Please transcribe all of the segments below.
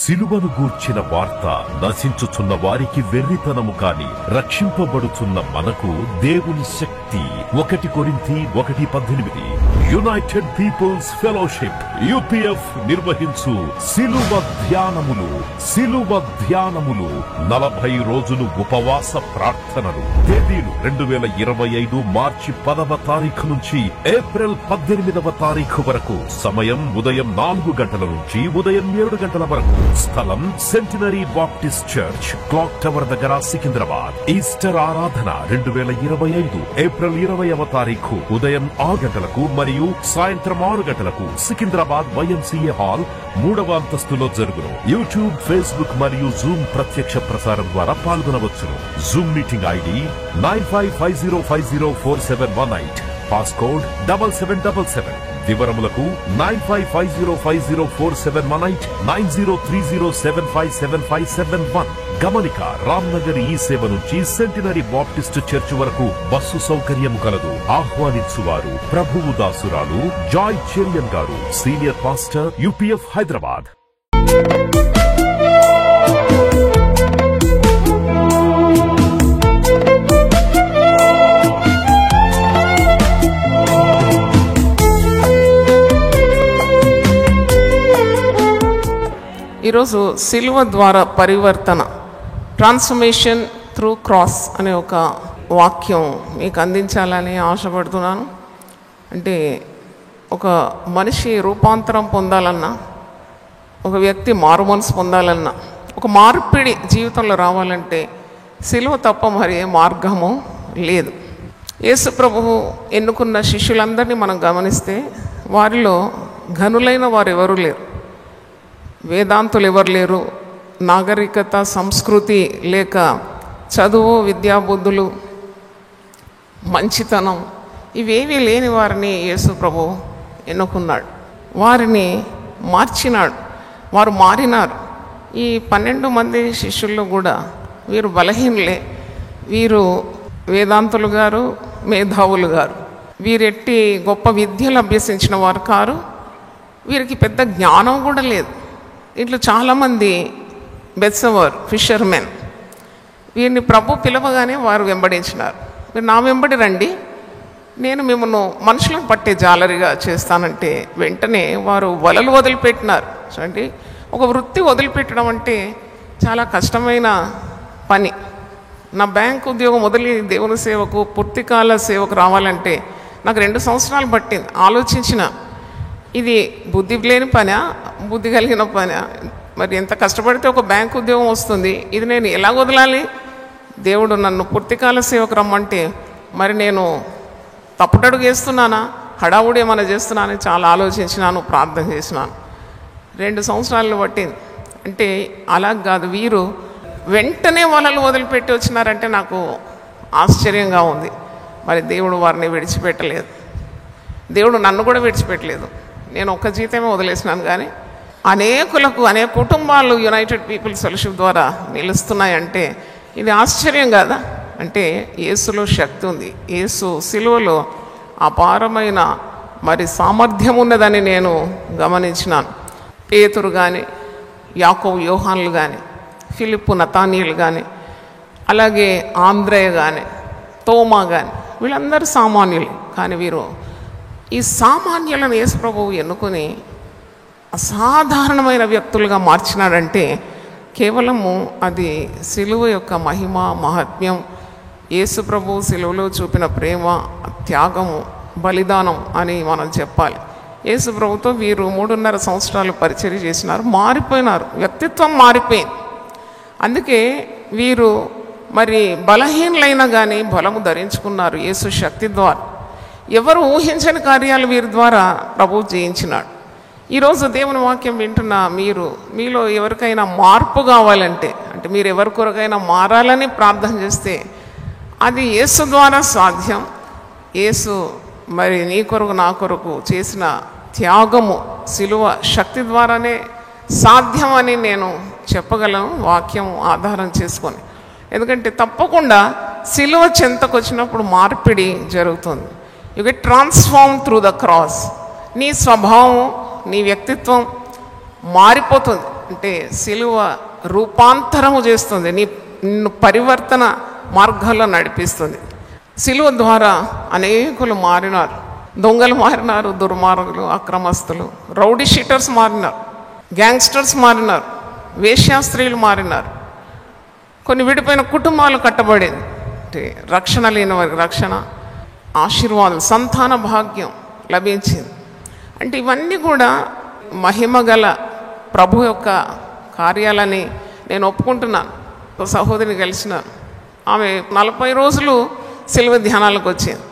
సిలువను గూర్చిన వార్త నశించుచున్న వారికి వెర్రితనము కాని రక్షింపబడుచున్న మనకు దేవుని శక్తి. 1 కొరింథీ 1:18. యునైటెడ్ పీపుల్స్ ఫెలోషిప్ UPF నిర్వహించు సిలువ ధ్యానములు. 40 రోజులు ఉపవాస ప్రార్థనలు. తేదీలు 2025 మార్చి 10వ తారీఖు నుంచి ఏప్రిల్ 18వ తారీఖు వరకు. సమయం ఉదయం 4 గంటల నుంచి ఉదయం 7 గంటల వరకు. స్థలం centenary Baptist church, clock tower దగ్గర, సికింద్రాబాద్. ఈస్టర్ ఆరాధన 2025 ఏప్రిల్ 20వ తారీఖు ఉదయం 6 గంటలకు మరియు సాయంత్రం 6 గంటలకు సికింద్రాబాద్ YMCA హాల్ 3వ అంతస్తులో జరుగును. యూట్యూబ్, ఫేస్బుక్ మరియు జూమ్ ప్రత్యక్ష ప్రసారం ద్వారా పాల్గొనవచ్చును. Zoom meeting ID 9550504718. పాస్కోడ్ 7777. వివరములకు 9550504718 9030757571. గమనిక, రామ్నగర్ ఈ సేవ నుంచి సెంటినరీ బాప్టిస్ట్ చర్చ్ వరకు బస్సు సౌకర్యము కలదు. ఆహ్వానించువారు ప్రభువు దాసురాలు జాయ్ చెరియన్ గారు, సీనియర్ పాస్టర్, UPF హైదరాబాద్. ఈరోజు సిలువ ద్వారా పరివర్తన, ట్రాన్స్ఫర్మేషన్ త్రూ క్రాస్ అనే ఒక వాక్యం మీకు అందించాలని ఆశపడుతున్నాను. అంటే ఒక మనిషి రూపాంతరం పొందాలన్నా, ఒక వ్యక్తి మారుమనసు పొందాలన్నా, ఒక మార్పిడి జీవితంలో రావాలంటే సిలువ తప్ప మరి ఏ మార్గము లేదు. యేసు ప్రభువు ఎన్నుకున్న శిష్యులందరినీ మనం గమనిస్తే వారిలో ఘనులైన వారు ఎవరూ లేరు. వేదాంతులు ఎవరు లేరు. నాగరికత, సంస్కృతి లేక చదువు, విద్యాబుద్ధులు, మంచితనం ఇవేవీ లేని వారిని యేసు ప్రభు ఎన్నుకున్నాడు. వారిని మార్చినాడు. వారు మారినారు. ఈ 12 మంది శిష్యుల్లో కూడా వీరు బలహీనులే. వీరు వేదాంతులు గారు, మేధావులు గారు. వీరెట్టి గొప్ప విద్యలు అభ్యసించిన వారు కారు. వీరికి పెద్ద జ్ఞానం కూడా లేదు. ఇట్లా చాలామంది బెత్సవారు, ఫిషర్మెన్. వీరిని ప్రభు పిలవగానే వారు వెంబడించినారు. మీరు నా వెంబడి రండి, నేను మిమ్మల్ని మనుషులను పట్టే జాలరిగా చేస్తానంటే వెంటనే వారు వలలు వదిలిపెట్టినారు. చూడండి, ఒక వృత్తి వదిలిపెట్టడం అంటే చాలా కష్టమైన పని. నా బ్యాంక్ ఉద్యోగం వదిలి దేవుని సేవకు, పూర్తికాల సేవకు రావాలంటే నాకు 2 సంవత్సరాలు పట్టింది. ఆలోచించిన ఇది బుద్ధి లేని పనా, బుద్ధి కలిగిన పనా? మరి ఎంత కష్టపడితే ఒక బ్యాంక్ ఉద్యోగం వస్తుంది, ఇది నేను ఎలా వదలాలి? దేవుడు నన్ను పూర్తికాల సేవకు రమ్మంటే మరి నేను తప్పుటడుగు వేస్తున్నానా, హడావుడి ఏమైనా చేస్తున్నానని చాలా ఆలోచించినాను, ప్రార్థన చేసినాను. 2 సంవత్సరాలు పట్టింది. అంటే అలా కాదు, వీరు వెంటనే వలలు వదిలిపెట్టి వచ్చినారంటే నాకు ఆశ్చర్యంగా ఉంది. మరి దేవుడు వారిని విడిచిపెట్టలేదు. దేవుడు నన్ను కూడా విడిచిపెట్టలేదు. నేను ఒక్క జీతమే వదిలేసినాను, కానీ అనేక కుటుంబాలు యునైటెడ్ పీపుల్స్ ఫెలోషిప్ ద్వారా నిలుస్తున్నాయంటే ఇది ఆశ్చర్యం కాదా? అంటే యేసులో శక్తి ఉంది. యేసు సిలువలో అపారమైన మరి సామర్థ్యం ఉన్నదని నేను గమనించినాను. పేతురు కానీ, యాకోబు, యోహాన్లు కానీ, ఫిలిప్పు, నతానీయులు కానీ, అలాగే ఆంద్రేయ కానీ, తోమా కానీ, వీళ్ళందరూ సామాన్యులు. కానీ వీరు ఈ సామాన్యులను యేసు ప్రభువు ఎన్నుకొని అసాధారణమైన వ్యక్తులుగా మార్చినాడంటే కేవలము అది సిలువ యొక్క మహిమ, మహాత్మ్యం, యేసు ప్రభువు సిలువలో చూపిన ప్రేమ, త్యాగము, బలిదానం అని మనం చెప్పాలి. యేసు ప్రభుతో వీరు 3.5 సంవత్సరాలు పరిచర్య చేసినారు. మారిపోయినారు, వ్యక్తిత్వం మారిపోయింది. అందుకే వీరు మరి బలహీనులైనా కానీ బలము ధరించుకున్నారు యేసు శక్తి ద్వారా. ఎవరు ఊహించని కార్యాలు వీరి ద్వారా ప్రభువు చేయించినాడు. ఈరోజు దేవుని వాక్యం వింటున్న మీలో ఎవరికైనా మార్పు కావాలంటే, అంటే మీరు ఎవరి కొరకైనా మారాలని ప్రార్థన చేస్తే అది యేసు ద్వారా సాధ్యం. యేసు మరి నీ కొరకు, నా కొరకు చేసిన త్యాగము, సిలువ శక్తి ద్వారానే సాధ్యం అని నేను చెప్పగలను, వాక్యం ఆధారం చేసుకొని. ఎందుకంటే తప్పకుండా సిలువ చెంతకు వచ్చినప్పుడు మార్పిడి జరుగుతుంది. You get transform through the cross. నీ స్వభావం, నీ వ్యక్తిత్వం మారిపోతుంది. అంటే సిలువ రూపాంతరము చేస్తుంది, నిన్ను పరివర్తన మార్గాల్లో నడిపిస్తుంది. సిలువ ద్వారా అనేకులు మారినారు. దొంగలు మారినారు, దుర్మార్గులు, అక్రమస్తులు, రౌడీ షీటర్స్ మారినారు, గ్యాంగ్స్టర్స్ మారినారు, వేశ్యాస్త్రీలు మారినారు. కొన్ని విడిపోయిన కుటుంబాలు కట్టబడింది. అంటే రక్షణ లేని వారికి రక్షణ, ఆశీర్వాదం, సంతాన భాగ్యం లభించింది. అంటే ఇవన్నీ కూడా మహిమగల ప్రభు యొక్క కార్యాలని నేను ఒప్పుకుంటున్నాను. ఒక సహోదరిని కలిసినాను. ఆమె 40 రోజులు సిలువ ధ్యానాలకు వచ్చింది.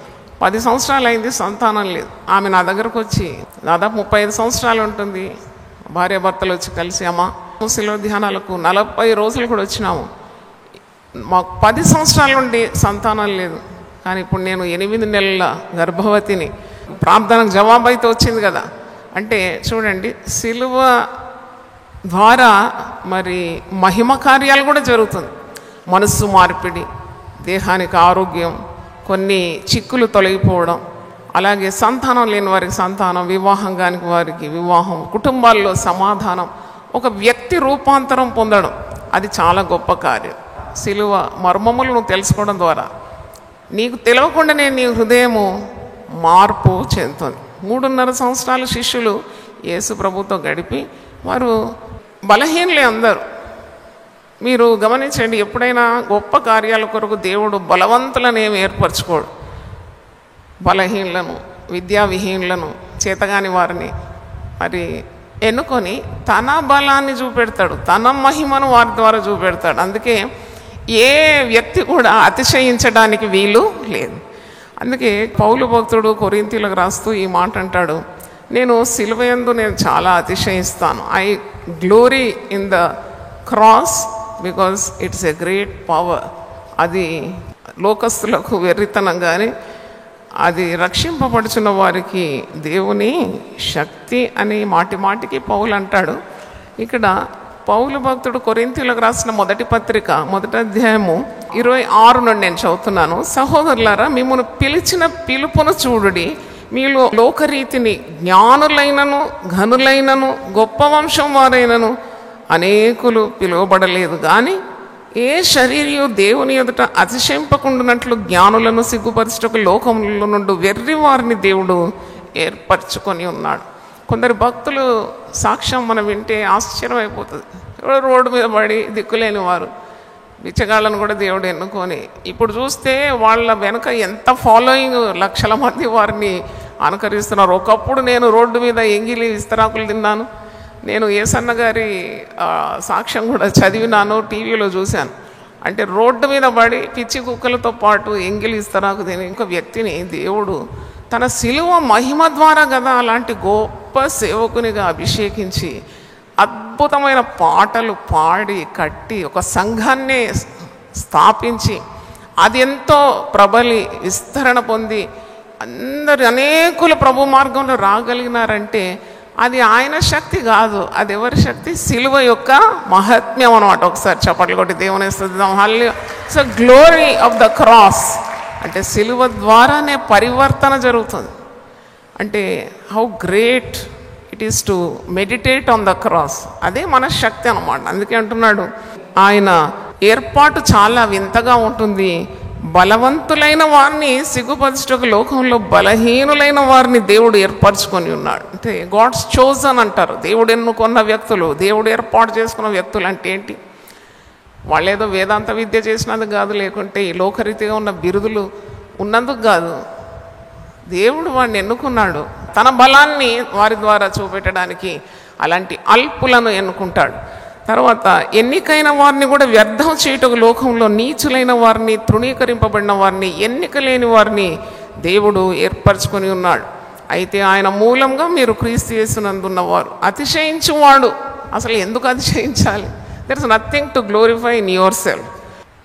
10 సంవత్సరాలు అయింది, సంతానం లేదు. ఆమె నా దగ్గరకు వచ్చి దాదాపు 35 సంవత్సరాలు ఉంటుంది. భార్యాభర్తలు వచ్చి కలిసి, అమ్మ సిలువ ధ్యానాలకు 40 రోజులు కూడా వచ్చినాము, మాకు 10 సంవత్సరాల నుండి సంతానం లేదు, కానీ ఇప్పుడు నేను 8 నెలల గర్భవతిని, ప్రార్థనకు జవాబు అయితే వచ్చింది కదా. అంటే చూడండి, సిలువ ద్వారా మరి మహిమ కార్యాలు కూడా జరుగుతుంది. మనస్సు మార్పిడి, దేహానికి ఆరోగ్యం, కొన్ని చిక్కులు తొలగిపోవడం, అలాగే సంతానం లేని వారికి సంతానం, వివాహం కాని వారికి వివాహం, కుటుంబాల్లో సమాధానం, ఒక వ్యక్తి రూపాంతరం పొందడం, అది చాలా గొప్ప కార్యం. సిలువ మర్మములు నువ్వు తెలుసుకోవడం ద్వారా నీకు తెలియకుండానే నీ హృదయము మార్పు చెందుతుంది. 3.5 సంవత్సరాలు శిష్యులు యేసు ప్రభుతో గడిపి వారు బలహీనలే అందరూ. మీరు గమనించండి, ఎప్పుడైనా గొప్ప కార్యాల కొరకు దేవుడు బలవంతులను ఏమి ఏర్పరచుకోడు. బలహీనులను, విద్యావిహీనులను, చేతగాని వారిని మరి ఎన్నుకొని తన బలాన్ని చూపెడతాడు, తన మహిమను వారి ద్వారా చూపెడతాడు. అందుకే ఏ వ్యక్తి కూడా అతిశయించడానికి వీలు లేదు. అందుకే పౌలు భక్తుడు కొరింథీయులకు రాస్తూ ఈ మాట అంటాడు, నేను సిలువయందు నేను చాలా అతిశయిస్తాను. I glory in the cross because it's a great power. అది లోకస్తులకు వెర్రితనం, కానీ అది రక్షింపబడుచున్న వారికి దేవుని శక్తి అని మాటి మాటికి పౌలు అంటాడు. ఇక్కడ పౌలు భక్తుడు కొరింథీయులకు రాసిన మొదటి పత్రిక 1వ అధ్యాయము 26 నుండి నేను చదువుతున్నాను. సహోదరులారా, మిమ్మల్ని పిలిచిన పిలుపును చూడుడి. మీలో లోకరీతిని జ్ఞానులైనను ఘనులైనను గొప్ప వంశం వారైనను అనేకులు పిలువబడలేదు, కానీ ఏ శరీరయు దేవుని ఎదుట అతిశయింపకుండానట్లు జ్ఞానులను సిగ్గుపరచుటకు లోకముల నుండి వెర్రి వారిని దేవుడు ఏర్పరచుకొని ఉన్నాడు. కొందరు భక్తులు సాక్ష్యం మనం వింటే ఆశ్చర్యం అయిపోతుంది. రోడ్డు మీద పడి దిక్కులేని వారు, బిచ్చగాళ్ళను కూడా దేవుడు ఎన్నుకొని, ఇప్పుడు చూస్తే వాళ్ళ వెనుక ఎంత ఫాలోయింగ్, లక్షల మంది వారిని అనుకరిస్తున్నారు. ఒకప్పుడు నేను రోడ్డు మీద ఎంగిలి ఇస్తరాకులు తిన్నాను. నేను యేసన్న గారి సాక్ష్యం కూడా చదివినాను, టీవీలో చూశాను. అంటే రోడ్డు మీద పడి పిచ్చి కుక్కలతో పాటు ఎంగిలి ఇస్తరాకు తిని ఇంకో వ్యక్తిని దేవుడు తన సిలువ మహిమ ద్వారా కదా అలాంటి గొప్ప సేవకునిగా అభిషేకించి అద్భుతమైన పాటలు పాడి కట్టి ఒక సంఘాన్నే స్థాపించి అది ఎంతో ప్రబలి విస్తరణ పొంది అనేకులు ప్రభు మార్గంలో రాగలిగినారంటే అది ఆయన శక్తి కాదు, అది ఎవరి శక్తి? సిలువ యొక్క మహాత్మ్యం అన్నమాట. ఒకసారి చప్పట్లు కొట్టి దేవుని స్తుతిద్దాం. Hallelujah. So glory of the cross అంటే సిలువ ద్వారానే పరివర్తన జరుగుతుంది. అంటే how great it is to meditate on the cross. అదే మన శక్తి అన్నమాట. అందుకే అంటున్నాడు, ఆయన ఏర్పాటు చాలా వింతగా ఉంటుంది. బలవంతులైన వారిని సిగ్గుపరచుటకు లోకంలో బలహీనులైన వారిని దేవుడు ఏర్పరచుకొని ఉన్నాడు. అంటే గాడ్స్ చోజన్ అంటారు. దేవుడు ఎన్నుకున్న వ్యక్తులు, దేవుడు ఏర్పాటు చేసుకున్న వ్యక్తులు అంటే ఏంటి? వాళ్ళేదో వేదాంత విద్య చేసినందుకు కాదు, లేకుంటే ఈ లోకరీతిగా ఉన్న బిరుదులు ఉన్నందుకు కాదు. దేవుడు వాడిని ఎన్నుకున్నాడు తన బలాన్ని వారి ద్వారా చూపెట్టడానికి. అలాంటి అల్పులను ఎన్నుకుంటాడు. తర్వాత ఎన్నికైన వారిని కూడా వ్యర్థం చేయుటకు లోకంలో నీచులైన వారిని, తృణీకరింపబడిన వారిని, ఎన్నిక లేని వారిని దేవుడు ఏర్పరచుకొని ఉన్నాడు. అయితే ఆయన మూలంగా మీరు క్రీస్తు యేసునందున్నవారు. అతిశయించువాడు అసలు ఎందుకు అతిశయించాలి? There is nothing to glorify in your self.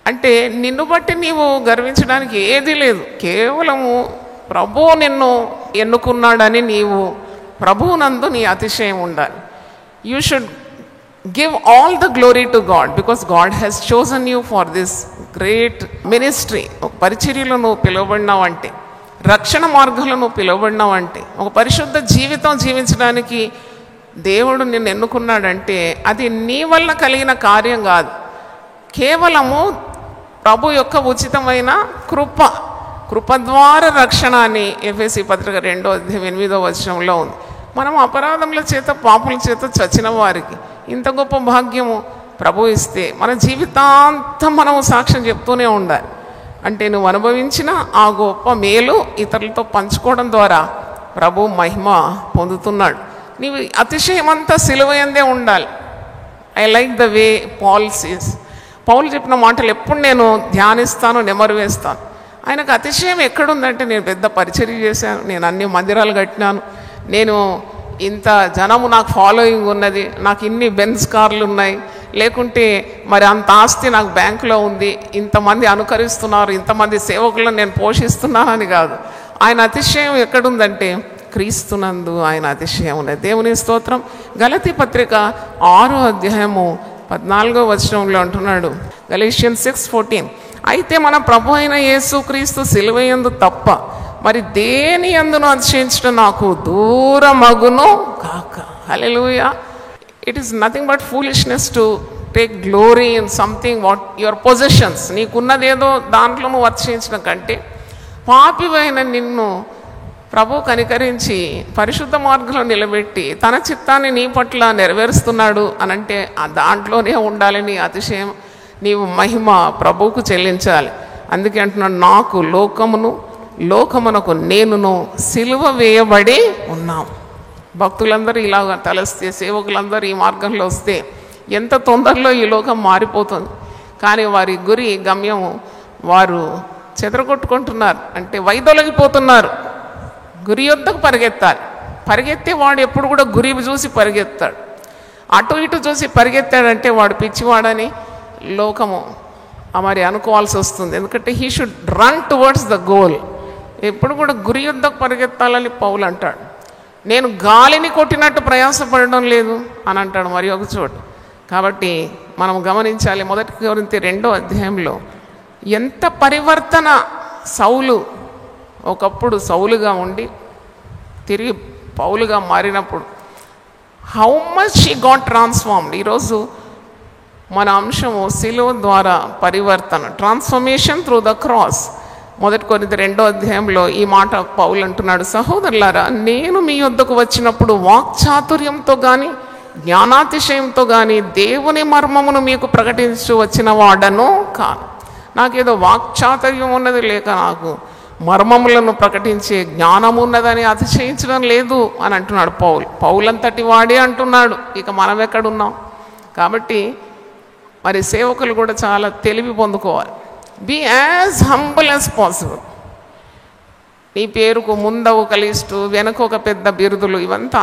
అంటే నిన్ను బట్టి నీవు గర్వించడానికి ఏదీ లేదు. కేవలము ప్రభువు నిన్ను ఎన్నుకున్నాడని నీవు ప్రభువునందు నీ అతిశయం ఉండాలి. You should give all the glory to God because God has chosen you for this great ministry. ఒక పరిచర్యలో నువ్వు పిలువబడినావంటే, రక్షణ మార్గంలో నువ్వు పిలువబడినావంటే, ఒక పరిశుద్ధ జీవితం జీవించడానికి దేవుడు నిన్ను ఎన్నుకున్నాడంటే అది నీ వల్ల కలిగిన కార్యం కాదు, కేవలము ప్రభు యొక్క ఉచితమైన కృప ద్వారా రక్షణ అని ఎఫెసీ పత్రిక 2:8 ఉంది. మనం అపరాధముల చేత పాపుల చేత చచ్చిన వారికి ఇంత గొప్ప భాగ్యము ప్రభు ఇస్తే మన జీవితాంతం మనం సాక్ష్యం చెప్తూనే ఉండాలి. అంటే నువ్వు అనుభవించిన ఆ గొప్ప మేలు ఇతరులతో పంచుకోవడం ద్వారా ప్రభు మహిమ పొందుతున్నాడు. నీవు అతిశయమంతా సిలువయందే ఉండాలి. ఐ లైక్ ద వే పౌలు చెప్పిన మాటలు ఎప్పుడు నేను ధ్యానిస్తాను, నెమరు వేస్తాను. ఆయనకు అతిశయం ఎక్కడుందంటే, నేను పెద్ద పరిచర్య చేశాను, నేను అన్ని మందిరాలు కట్టినాను, నేను ఇంత జనము నాకు ఫాలోయింగ్ ఉన్నది, నాకు ఇన్ని బెంజ్ కార్లు ఉన్నాయి, లేకుంటే మరి అంత ఆస్తి నాకు బ్యాంకులో ఉంది, ఇంతమంది అనుకరిస్తున్నారు, ఇంతమంది సేవకులను నేను పోషిస్తున్నానని కాదు. ఆయన అతిశయం ఎక్కడుందంటే క్రీస్తునందు ఆయన అతిశయం ఉన్నది. దేవుని స్తోత్రం. గలతీ పత్రిక 6:14 అంటున్నాడు, గలేషియన్స్ 6:14, అయితే మన ప్రభు అయిన యేసు క్రీస్తు సిలువయందు తప్ప మరి దేని యందును అతిశయించడం నాకు దూరమగును కాక. Hallelujah. It is nothing but foolishness to take glory in something what your positions. నీకున్నదేదో దాంట్లో నువ్వు అతిశయించడం కంటే పాపివైన నిన్ను ప్రభు కనికరించి పరిశుద్ధ మార్గంలో నిలబెట్టి తన చిత్తాన్ని నీ పట్ల నెరవేరుస్తున్నాడు అనంటే ఆ దాంట్లోనే ఉండాలి నీ అతిశయం. నీవు మహిమ ప్రభువుకు చెల్లించాలి. అందుకే అంటున్నాడు, నాకు లోకమునకు నేనును సిలువ వేయబడి ఉన్నాం. భక్తులందరూ ఇలాగ తలస్తే, సేవకులందరూ ఈ మార్గంలో వస్తే ఎంత తొందరలో ఈ లోకం మారిపోతుంది. కానీ వారి గురి గమ్యము వారు చెదరగొట్టుకుంటున్నారు, అంటే వైదొలగిపోతున్నారు. గురి యొద్దకు పరిగెత్తే వాడు ఎప్పుడు కూడా గురి చూసి పరిగెత్తాడు. అటు ఇటు చూసి పరిగెత్తాడంటే వాడు పిచ్చివాడని లోకము మరి అనుకోవాల్సి వస్తుంది. ఎందుకంటే he should run towards the goal. ఎప్పుడు కూడా గురి యొద్దకు పరిగెత్తాలని పౌలు అంటాడు. నేను గాలిని కొట్టినట్టు ప్రయాసపడడం లేదు అని అంటాడు మరి ఒక చోటు. కాబట్టి మనం గమనించాలి, 1 కొరింథీ 2 ఎంత పరివర్తన. సౌలు ఒకప్పుడు సౌలుగా ఉండి తిరిగి పౌలుగా మారినప్పుడు how much she got transformed. ఈరోజు మన అంశము సిలువ ద్వారా పరివర్తన, ట్రాన్స్ఫర్మేషన్ త్రూ ద క్రాస్. 1 కొరింథీ 2 ఈ మాట పౌలు అంటున్నాడు, సహోదరులారా, నేను మీ వద్దకు వచ్చినప్పుడు వాక్చాతుర్యంతో కానీ జ్ఞానాతిశయంతో కానీ దేవుని మర్మమును మీకు ప్రకటించు వచ్చిన వాడను కాను. నాకేదో వాక్చాతుర్యం ఉన్నది, లేక నాకు మర్మములను ప్రకటించే జ్ఞానం ఉన్నదని అతిశయించడం లేదు అని అంటున్నాడు పౌలంతటి వాడే అంటున్నాడు. ఇక మనం ఎక్కడున్నాం? కాబట్టి మరి సేవకులు కూడా చాలా తెలివి పొందుకోవాలి. Be as humble as possible. నీ పేరుకు ముందవు కలిస్తూ వెనక ఒక పెద్ద బిరుదులు ఇవంతా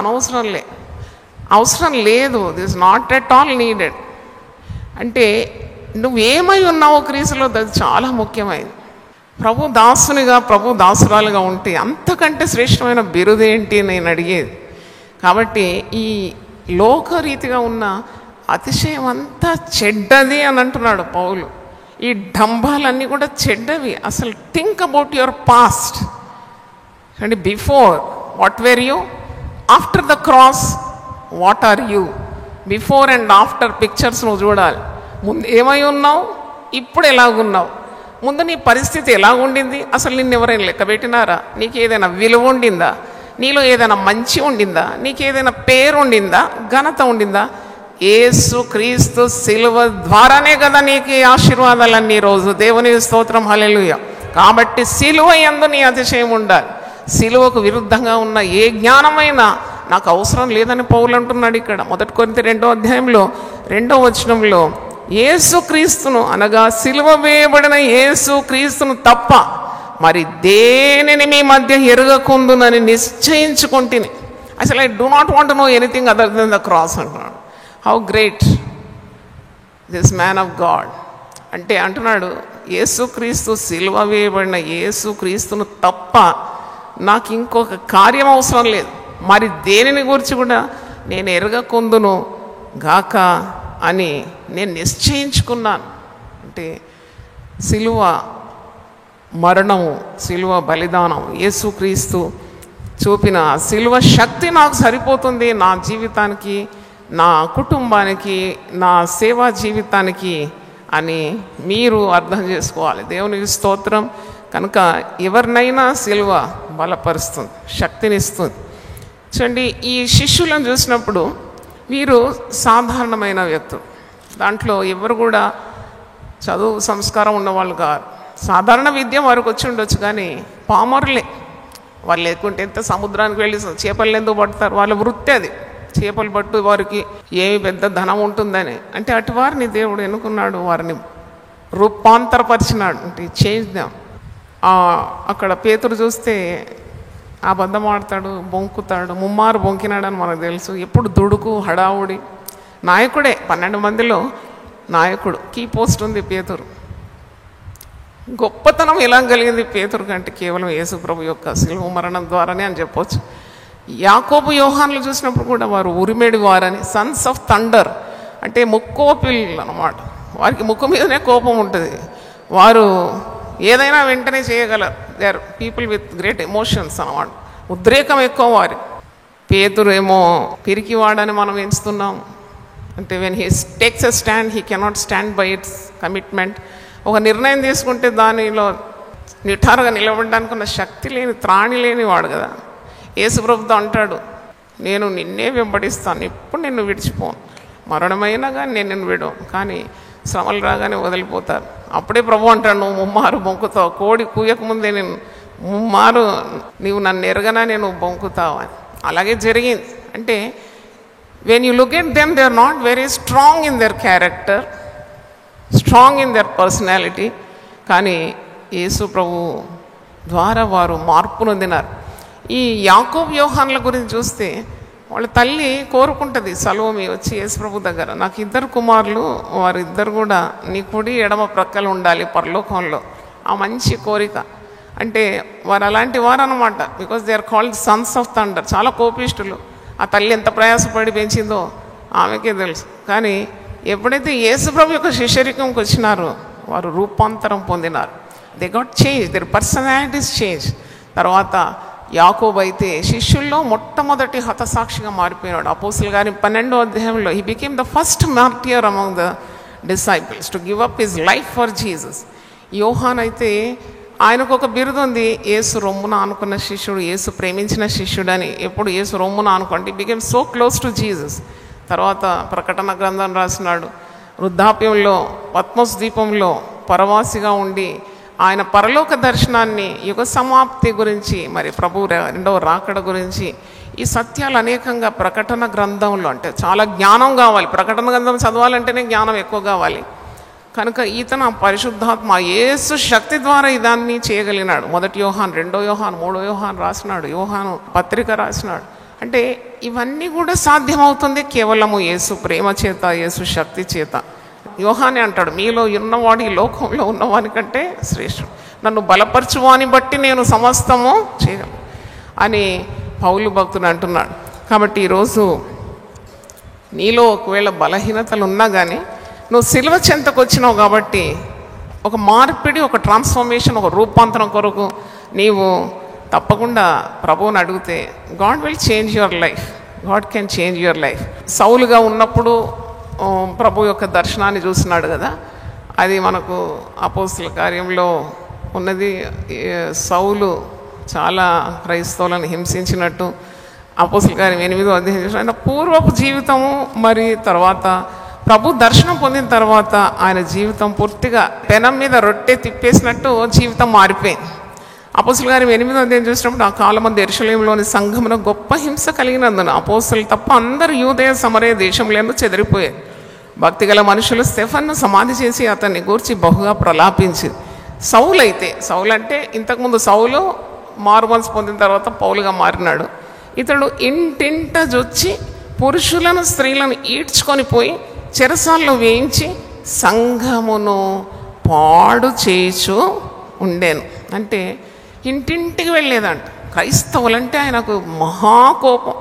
అవసరం లేదు. This not at all needed. అంటే నువ్వేమై ఉన్నావో క్రీస్తులో అది చాలా ముఖ్యమైనది. ప్రభు దాసునిగా, ప్రభు దాసురాలుగా ఉంటే అంతకంటే శ్రేష్టమైన బిరుదేంటి నేను అడిగేది. కాబట్టి ఈ లోకరీతిగా ఉన్న అతిశయం అంతా చెడ్డది అని అంటున్నాడు పౌలు. ఈ డంబాలన్నీ కూడా చెడ్డవి. అసలు థింక్ అబౌట్ యువర్ పాస్ట్. అంటే before what were you, after the cross what are you. Before and after pictures నువ్వు చూడాలి. ముందు ఏమై ఉన్నావు, ఇప్పుడు ఎలాగున్నావు, ముందు నీ పరిస్థితి ఎలాగుండింది, అసలు నిన్ను ఎవరైనా లెక్క పెట్టినారా, నీకు ఏదైనా విలువ ఉండిందా, నీలో ఏదైనా మంచి ఉండిందా, నీకు ఏదైనా పేరు ఉండిందా, ఘనత ఉండిందా? యేసు క్రీస్తు సిలువ ద్వారానే కదా నీకు ఈ ఆశీర్వాదాలన్నీ రోజు. దేవుని స్తోత్రం, హల్లెలూయా. కాబట్టి సిలువ యందు నీ అతిశయం ఉండాలి. సిలువకు విరుద్ధంగా ఉన్న ఏ జ్ఞానమైనా నాకు అవసరం లేదని పౌలు అంటున్నాడు ఇక్కడ 1 కొరింథీ 2 యేసుక్రీస్తును అనగా సిలువ వేయబడిన యేసుక్రీస్తును తప్ప మరి దేనిని మీ మధ్య ఎరగకుందునని నిశ్చయించుకుంటుని. అసలు I do not want know anything other than the cross అంటున్నాడు. How great this man of God. అంటే అంటున్నాడు, యేసుక్రీస్తు సిలువ వేయబడిన యేసుక్రీస్తును తప్ప నాకు ఇంకొక కార్యం అవసరం లేదు, మరి దేనిని గురించి కూడా నేను ఎరగకుందును గాక అని నేను నిశ్చయించుకున్నాను. అంటే సిలువ మరణము, సిలువ బలిదానం, యేసుక్రీస్తు చూపిన సిలువ శక్తి నాకు సరిపోతుంది నా జీవితానికి, నా కుటుంబానికి, నా సేవా జీవితానికి అని మీరు అర్థం చేసుకోవాలి. దేవునికి స్తోత్రం. కనుక ఎవరినైనా సిలువ బలపరుస్తుంది, శక్తినిస్తుంది. చూడండి, ఈ శిష్యులను చూసినప్పుడు వీరు సాధారణమైన వ్యక్తులు. దాంట్లో ఎవరు కూడా చదువు సంస్కారం ఉన్నవాళ్ళు కాదు. సాధారణ విద్య వారికి వచ్చి ఉండొచ్చు, కానీ పామరులే. వాళ్ళు లేకుంటే ఎంత సముద్రానికి వెళ్ళి చేపలు ఎందుకు పడతారు? వాళ్ళ వృత్తి అది, చేపలు పట్టు. వారికి ఏమి పెద్ద ధనం ఉంటుందని. అంటే అటు వారిని దేవుడు ఎన్నుకున్నాడు, వారిని రూపాంతరపరిచినాడు. అంటే చేంజ్ దెమ్. అక్కడ పేతురు చూస్తే అబద్ధం ఆడతాడు, బొంకుతాడు, ముమ్మారు బొంకినాడని మనకు తెలుసు. ఎప్పుడు దుడుకు, హడావుడి. నాయకుడే, 12 మందిలో నాయకుడు, కీ పోస్ట్ ఉంది పేతురు. గొప్పతనం ఎలా కలిగింది పేతురు కంటే కేవలం యేసుప్రభు యొక్క శిలువ మరణం ద్వారానే అని చెప్పొచ్చు. యాకోబు యోహాన్లు చూసినప్పుడు కూడా వారు ఉరిమేడి వారని, సన్స్ ఆఫ్ థండర్ అంటే ముక్కోపిల్ అన్నమాట. వారికి ముక్కు మీదనే కోపం ఉంటుంది. వారు ఏదైనా వెంటనే చేయగలరు. They are people with great emotions అన్నమాట. ఉద్రేకం ఎక్కువ వారి. పేతురు ఏమో పిరికివాడని మనం ఎంచుతున్నాం. అంటే when he takes a stand he cannot stand by it's commitment. ఒక నిర్ణయం తీసుకుంటే దానిలో నిఠారుగా నిలబడడానికి ఉన్న శక్తి లేని, త్రాణి లేని వాడు కదా. యేసుప్రభుతో అంటాడు, నేను నిన్నే వెంబడిస్తాను, ఎప్పుడు నిన్ను విడిచిపోను, మరణమైనా కానీ నేను నిన్ను విడవను, కానీ శ్రమలు రాగానే వదిలిపోతారు. అప్పుడే ప్రభు అంటాడు, నువ్వు ముమ్మారు బొంకుతావు, కోడి కూయకముందే నేను ముమ్మారు నీవు నన్ను ఎరగనా నేను బొంకుతావు అని. అలాగే జరిగింది. అంటే when you look at them, they are not very strong in their character, strong in their personality. కానీ యేసు ప్రభు ద్వారా వారు మార్పు నొందినారు. ఈ యాకోబు యోహాన్ల గురించి చూస్తే వాళ్ళ తల్లి కోరుకుంటుంది, సలోమి వచ్చి యేసు ప్రభు దగ్గర, నాకు 2 కుమారులు, వారిద్దరు కూడా నీ కుడి ఎడమ ప్రక్కలు ఉండాలి పరలోకంలో. ఆ మంచి కోరిక. అంటే వారు అలాంటి వారు అనమాట. Because they are called sons of thunder. చాలా కోపిష్టులు. ఆ తల్లి ఎంత ప్రయాసపడి పెంచిందో ఆమెకే తెలుసు. కానీ ఎప్పుడైతే యేసుప్రభు యొక్క శిష్యరికంకి వచ్చినారో వారు రూపాంతరం పొందినారు. They got change, their personalities change. తర్వాత యాకోబు అయితే శిష్యుల్లో మొట్టమొదటి హతసాక్షిగా మారిపోయినాడు. అపోస్తుల గారి 12వ అధ్యాయంలో he became the first martyr among the disciples to give up his life for Jesus. Yohan అయితే ఆయనకు ఒక బిరుదు ఉంది, యేసు రొమ్మున ఆనుకున్న శిష్యుడు, యేసు ప్రేమించిన శిష్యుడని. ఎప్పుడు యేసు రొమ్మున ఆనుకోండి, became so close to Jesus. తర్వాత ప్రకటన గ్రంథం రాసినాడు. వృద్ధాప్యంలో పద్మస్ ద్వీపంలో పరవాసిగా ఉండి ఆయన పరలోక దర్శనాన్ని, యుగ సమాప్తి గురించి, మరి ప్రభు 2వ రాకడ గురించి ఈ సత్యాలు అనేకంగా ప్రకటన గ్రంథంలో, అంటే చాలా జ్ఞానం కావాలి. ప్రకటన గ్రంథం చదవాలంటేనే జ్ఞానం ఎక్కువ కావాలి. కనుక ఈతన పరిశుద్ధాత్మ యేసు శక్తి ద్వారా ఇదాన్ని చేయగలిగినాడు. 1 యోహాను, 2 యోహాను, 3 యోహాను రాసినాడు, యోహాను పత్రిక రాసినాడు. అంటే ఇవన్నీ కూడా సాధ్యమవుతుంది కేవలము యేసు ప్రేమ చేత, యేసు శక్తి చేత. యోహానే అంటాడు, మీలో ఉన్నవాడు ఈ లోకంలో ఉన్నవాని కంటే శ్రేష్ఠుడు, నన్ను బలపరచువాని బట్టి నేను సమస్తము చేయగలను అని పౌలు భక్తుడు అంటున్నాడు. కాబట్టి ఈరోజు నీలో ఒకవేళ బలహీనతలు ఉన్నా కానీ నువ్వు సిలువ చెంతకు వచ్చినావు కాబట్టి ఒక మార్పిడి, ఒక ట్రాన్స్ఫర్మేషన్, ఒక రూపాంతరం కొరకు నీవు తప్పకుండా ప్రభువుని అడిగితే God will change your life. God can change your life. సౌలుగా ఉన్నప్పుడు ప్రభు యొక్క దర్శనాన్ని చూసినాడు కదా, అది మనకు అపోస్తుల కార్యంలో ఉన్నది. సౌలు చాలా క్రైస్తవులను హింసించినట్టు అపోస్తుల కార్యం 8వ అధ్యాయం చూసిన ఆయన పూర్వపు జీవితము, మరి తర్వాత ప్రభు దర్శనం పొందిన తర్వాత ఆయన జీవితం పూర్తిగా పెనం మీద రొట్టె తిప్పేసినట్టు జీవితం మారిపోయింది. అపోస్తుల గారు 8వ అధ్యాయం చూసినప్పుడు ఆ కాలమందు యెరూషలేములోని సంఘమున గొప్ప హింస కలిగినందున అపోస్తులు తప్ప అందరూ యూదయ సమరయ దేశంలో చెదిరిపోయారు. భక్తిగల మనుషులు స్టెఫన్ను సమాధి చేసి అతన్ని గూర్చి బహుగా ప్రలాపించి, సౌలు అయితే, సౌలు అంటే ఇంతకుముందు సౌలు మారుమనసు పొందిన తర్వాత పౌలుగా మారినాడు. ఇతడు ఇంటింట జొచ్చి పురుషులను స్త్రీలను ఈడ్చుకొని పోయి చెరసాల్లో వేయించి సంఘమును పాడు చేయిచు ఉండేను. అంటే ఇంటింటికి వెళ్ళేదంట. క్రైస్తవులంటే ఆయనకు మహాకోపం.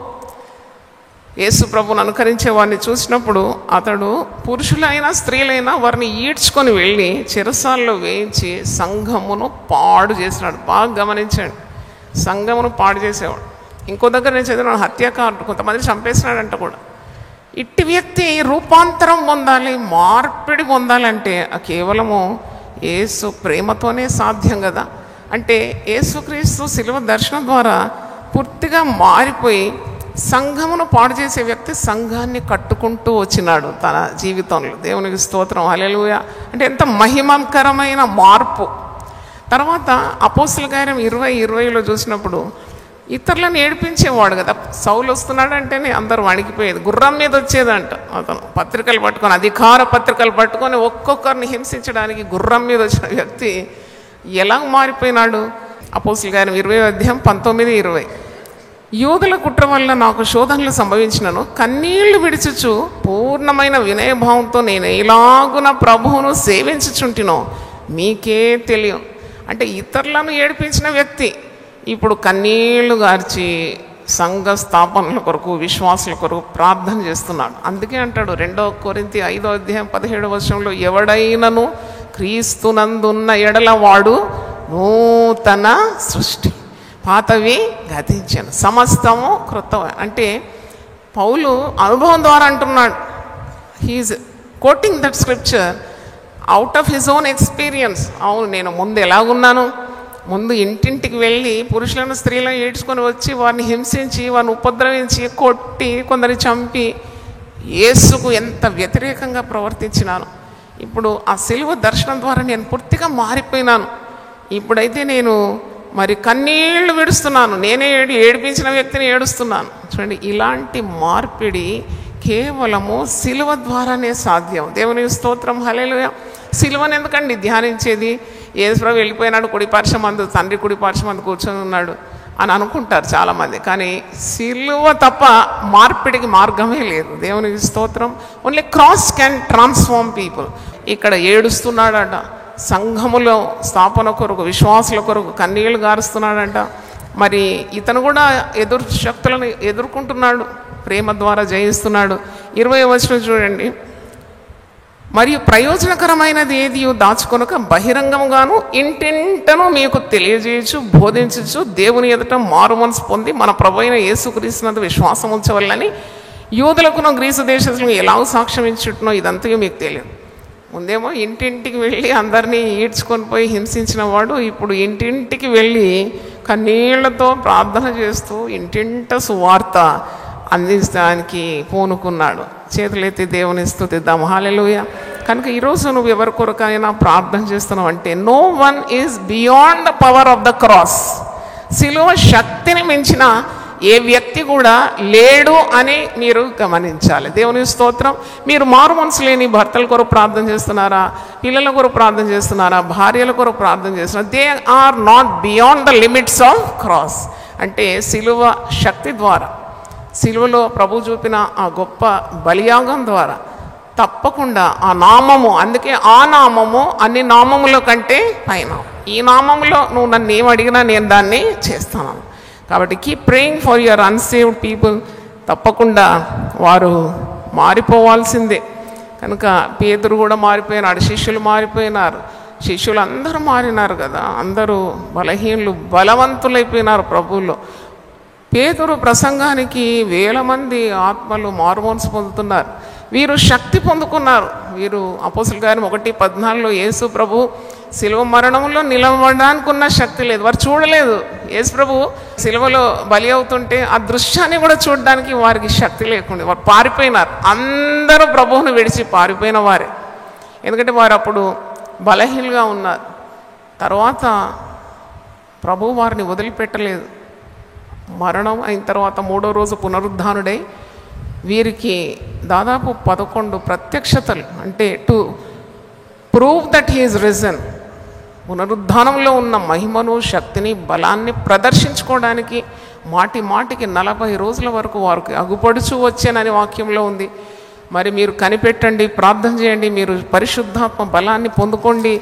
యేసు ప్రభుని అనుకరించే వారిని చూసినప్పుడు అతడు పురుషులైనా స్త్రీలైనా వారిని ఈడ్చుకొని వెళ్ళి చెరసాల్లో వేయించి సంఘమును పాడు చేసినాడు. బాగా గమనించాడు, సంఘమును పాడు చేసేవాడు. ఇంకో దగ్గర నేను చదివిన హత్యాకారుడు, కొంతమంది చంపేసినాడంట కూడా. ఇట్టి వ్యక్తి రూపాంతరం పొందాలి, మార్పిడి పొందాలంటే కేవలము యేసు ప్రేమతోనే సాధ్యం కదా. అంటే యేసుక్రీస్తు శిలువ దర్శనం ద్వారా పూర్తిగా మారిపోయి సంఘమును పాడు చేసే వ్యక్తి సంఘాన్ని కట్టుకుంటూ వచ్చినాడు తన జీవితంలో. దేవునికి స్తోత్రం, హల్లెలూయా. అంటే ఎంత మహిమకరమైన మార్పు. తర్వాత అపోస్తల కార్యం 20:20లో చూసినప్పుడు ఇతరులను ఏడిపించేవాడు కదా. సౌలు వస్తున్నాడంటేనే అందరూ వణికిపోయేది. గుర్రం మీద వచ్చేదంట అతను, పత్రికలు పట్టుకొని, అధికార పత్రికలు పట్టుకొని ఒక్కొక్కరిని హింసించడానికి గుర్రం మీద వచ్చిన వ్యక్తి ఎలా మారిపోయినాడు. అపోస్తల కార్యం 20:19-20. యూదుల కుట్ర వల్ల నాకు శోధనలు సంభవించినను, కన్నీళ్లు విడిచుచు పూర్ణమైన వినయభావంతో నేను ఇలాగున ప్రభువును సేవించుచుంటినో మీకే తెలియదు. అంటే ఇతరులను ఏడిపించిన వ్యక్తి ఇప్పుడు కన్నీళ్లు గార్చి సంఘ స్థాపనల కొరకు, విశ్వాసుల కొరకు ప్రార్థన చేస్తున్నాడు. అందుకే అంటాడు 2 కొరింథీ 5:17 ఎవడైనను క్రీస్తునందున్న ఎడల వాడు నూతన సృష్టి, పాతవి గతించాను, సమస్తము క్రొత్త. అంటే పౌలు అనుభవం ద్వారా అంటున్నాడు. He is quoting that scripture out of his own experience. అవును, నేను ముందు ఎలాగున్నాను, ముందు ఇంటింటికి వెళ్ళి పురుషులను స్త్రీలను ఏడ్చుకొని వచ్చి వారిని హింసించి, వారిని ఉపద్రవించి, కొట్టి, కొందరిని చంపి యేసుకు ఎంత వ్యతిరేకంగా ప్రవర్తించినాను. ఇప్పుడు ఆ సిలువ దర్శనం ద్వారా నేను పూర్తిగా మారిపోయినాను. ఇప్పుడైతే నేను మరి కన్నీళ్లు విడుస్తున్నాను, నేనే ఏడిపించిన వ్యక్తిని ఏడుస్తున్నాను. చూడండి, ఇలాంటి మార్పిడి కేవలము సిలువ ద్వారానే సాధ్యం. దేవుని స్తోత్రం, హల్లెలూయా. సిలువను ఎందుకండి ధ్యానించేది? యేసుప్రభు వెళ్ళిపోయినాడు, కుడి పార్శ్వమందు, తండ్రి కుడి పార్శ్వమందు కూర్చొని ఉన్నాడు అని అనుకుంటారు చాలామంది. కానీ సిలువ తప్ప మార్పిడికి మార్గమే లేదు. దేవునికి స్తోత్రం. Only cross can transform people. ఇక్కడ ఏడుస్తున్నాడట, సంఘములో స్థాపన కొరకు, విశ్వాసుల కొరకు కన్నీళ్లు గారుస్తున్నాడంట. మరి ఇతను కూడా శక్తులను ఎదుర్కొంటున్నాడు, ప్రేమ ద్వారా జయిస్తున్నాడు. 20వ వచనం చూడండి. మరియు ప్రయోజనకరమైనది ఏది దాచుకొనక బహిరంగముగాను ఇంటింటను మీకు తెలియజేయచ్చు, బోధించచ్చు, దేవుని ఎదుట మారు మనసు పొంది మన ప్రభువైన యేసుక్రీస్తునందు విశ్వాసం ఉంచవల్లని యూదులకును గ్రీసు దేశస్తులకు ఎలాగో సాక్ష్యం ఇచ్చుంటునో ఇదంతా మీకు తెలియదు. ముందేమో ఇంటింటికి వెళ్ళి అందరినీ ఈడ్చుకొని పోయి హింసించిన వాడు ఇప్పుడు ఇంటింటికి వెళ్ళి కన్నీళ్లతో ప్రార్థన చేస్తూ ఇంటింట సువార్త అందించడానికి పూనుకున్నాడు. చేతులెత్తి దేవుని స్తుతిద్దాం, హల్లెలూయా. కనుక ఈరోజు నువ్వు ఎవరి కొరకైనా ప్రార్థన చేస్తున్నావు అంటే, no one is beyond the power of the cross. సిలువ శక్తిని మించిన ఏ వ్యక్తి కూడా లేడు అని మీరు గమనించాలి. దేవుని స్తోత్రం. మీరు మారు మనసు లేని భర్తల కొరకు ప్రార్థన చేస్తున్నారా, పిల్లల కొరకు ప్రార్థన చేస్తున్నారా, భార్యల కొరకు ప్రార్థన చేస్తున్నారా? They are not beyond the limits of cross. అంటే సిలువ శక్తి ద్వారా, సిలువలో ప్రభు చూపిన ఆ గొప్ప బలియాగం ద్వారా తప్పకుండా ఆ నామము, అందుకే ఆ నామము అన్ని నామముల కంటే పైన, ఈ నామములో నువ్వు నన్ను ఏం అడిగినా నేను దాన్ని చేస్తాను. కాబట్టి keep praying for your unsaved people. తప్పకుండా వారు మారిపోవాల్సిందే. కనుక పేతురు కూడా మారిపోయినాడు, శిష్యులు మారిపోయినారు, శిష్యులు అందరూ మారినారు కదా. అందరూ బలహీనులు బలవంతులైపోయినారు ప్రభువులో. పేతురు ప్రసంగానికి 1000 మంది ఆత్మలు మారుమనసు పొందుతున్నారు. వీరు శక్తి పొందుకున్నారు. వీరు అపోస్తల కార్యం 1:14 యేసు ప్రభు శిలువ మరణంలో నిలబడడానికి ఉన్న శక్తి లేదు, వారు చూడలేదు. యేసు ప్రభు శిలువలో బలి అవుతుంటే ఆ దృశ్యాన్ని కూడా చూడడానికి వారికి శక్తి లేకుండా వారు పారిపోయినారు. అందరూ ప్రభువును విడిచి పారిపోయిన వారే, ఎందుకంటే వారు అప్పుడు బలహీనంగా ఉన్నారు. తర్వాత ప్రభు వారిని వదిలిపెట్టలేదు. మరణం అయిన తర్వాత 3వ రోజు పునరుద్ధానుడై వీరికి దాదాపు 11 ప్రత్యక్షతలు, అంటే to prove that he is risen, పునరుద్ధానంలో ఉన్న మహిమను, శక్తిని, బలాన్ని ప్రదర్శించుకోవడానికి మాటి మాటికి 40 రోజుల వరకు వారికి అగుపడుచు వచ్చానని వాక్యంలో ఉంది. మరి మీరు కనిపెట్టండి, ప్రార్థన చేయండి, మీరు పరిశుద్ధాత్మ బలాన్ని పొందుకోండి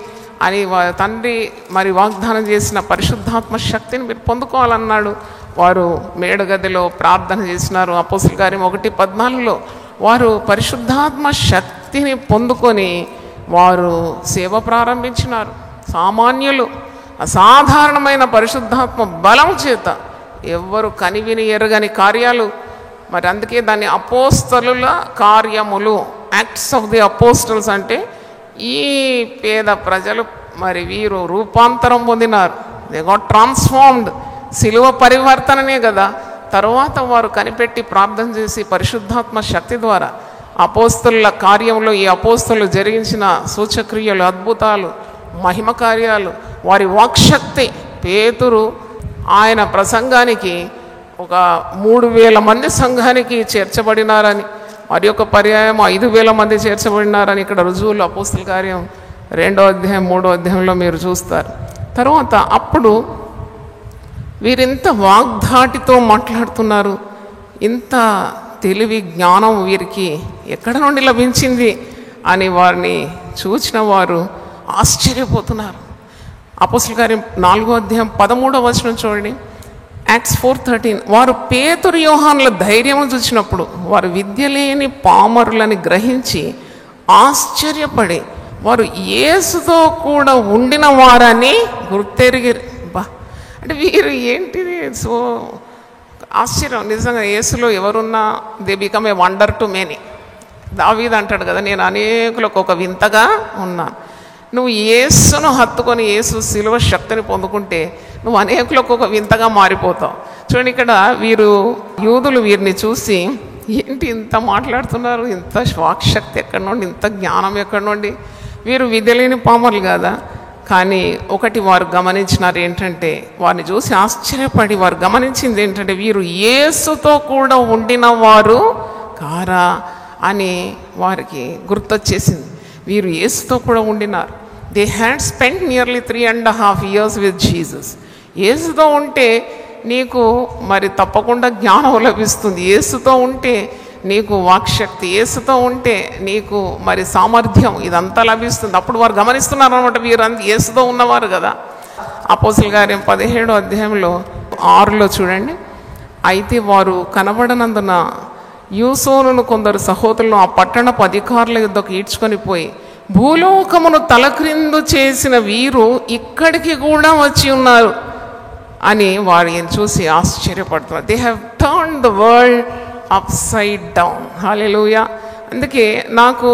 అని తండ్రి మరి వాగ్దానం చేసిన పరిశుద్ధాత్మ శక్తిని మీరు పొందుకోవాలన్నాడు. వారు మేడగదిలో ప్రార్థన చేసినారు. అపోస్తల కార్యం 1:14 వారు పరిశుద్ధాత్మ శక్తిని పొందుకొని వారు సేవ ప్రారంభించినారు. సామాన్యులు అసాధారణమైన పరిశుద్ధాత్మ బలం చేత ఎవ్వరు కనివిని ఎరగని కార్యాలు. మరి అందుకే దాన్ని అపోస్తలుల కార్యములు, యాక్ట్స్ ఆఫ్ ది అపోస్టల్స్ అంటే ఈ పేద ప్రజలు మరి వీరు రూపాంతరం పొందినారు. They got transformed. సిలువ పరివర్తననే కదా. తరువాత వారు కనిపెట్టి ప్రార్థన చేసి పరిశుద్ధాత్మ శక్తి ద్వారా అపోస్తలుల కార్యంలో ఈ అపోస్తలు జరిగించిన సూచక్రియలు, అద్భుతాలు, మహిమ కార్యాలు, వారి వాక్శక్తి. పేతురు ఆయన ప్రసంగానికి ఒక 3000 మంది సంఘానికి చేర్చబడినారని, మరి ఒక పర్యాయం 5000 మంది చేర్చబడినారని ఇక్కడ రుజువులు అపోస్తల కార్యం 2వ అధ్యాయం 3వ అధ్యాయంలో మీరు చూస్తారు. తర్వాత అప్పుడు వీరింత వాగ్ధాటితో మాట్లాడుతున్నారు. ఇంత తెలివి జ్ఞానం వీరికి ఎక్కడ నుండి లభించింది అని వారిని చూచిన వారు ఆశ్చర్యపోతున్నారు. అపోస్తల కార్యం 4వ అధ్యాయం 13వ వచనం చూడండి. యాక్ట్స్ 4:13. వారు పేతురు యోహానుల ధైర్యం చూసినప్పుడు వారు విద్య లేని పామరులని గ్రహించి ఆశ్చర్యపడి వారు యేసుతో కూడా ఉండిన వారని గుర్తెరిగిరి. అంటే వీరు ఏంటిది సో ఆశ్చర్యం. నిజంగా యేసులో ఎవరున్నా they become a wonder to many. దావీదు అంటాడు కదా, నేను అనేకులకు ఒక వింతగా ఉన్నాను. నువ్వు యేసును హత్తుకొని యేసు సిలువ శక్తిని పొందుకుంటే నువ్వు అనేకులకు ఒక వింతగా మారిపోతావు. చూడండి, ఇక్కడ వీరు యూదులు వీరిని చూసి ఏంటి ఇంత మాట్లాడుతున్నారు, ఇంత వాక్శక్తి ఎక్కడి నుండి, ఇంత జ్ఞానం ఎక్కడి నుండి, వీరు విద్య లేని పామరులు కదా. కానీ ఒకటి వారు గమనించినారు ఏంటంటే, వారిని చూసి ఆశ్చర్యపడి వారు గమనించింది ఏంటంటే, వీరు యేసుతో కూడా ఉండిన వారు కారా అని వారికి గుర్తొచ్చేసింది. వీరు యేసుతో కూడా ఉండినారు. They had spend nearly 3.5 years with Jesus. యేసుతో ఉంటే నీకు మరి తప్పకుండా జ్ఞానం లభిస్తుంది. యేసుతో ఉంటే నీకు వాక్శక్తి, యేసుతో ఉంటే నీకు మరి సామర్థ్యం, ఇదంతా లభిస్తుంది. అప్పుడు వారు గమనిస్తున్నారు అనమాట, వీరు యేసుతో ఉన్నవారు కదా. అపోస్తల కార్యం 17వ అధ్యాయంలో 6లో చూడండి. అయితే వారు కనబడనందున యూసోనును కొందరు సహోదరులను ఆ పట్టణపు అధికారుల యుద్ధకు ఈడ్చుకొని పోయి, భూలోకమును తలక్రిందు చేసిన వీరు ఇక్కడికి కూడా వచ్చి ఉన్నారు అని వారిని చూసి ఆశ్చర్యపడుతున్నారు. They have turned the world upside down. Hallelujah. అందుకే నాకు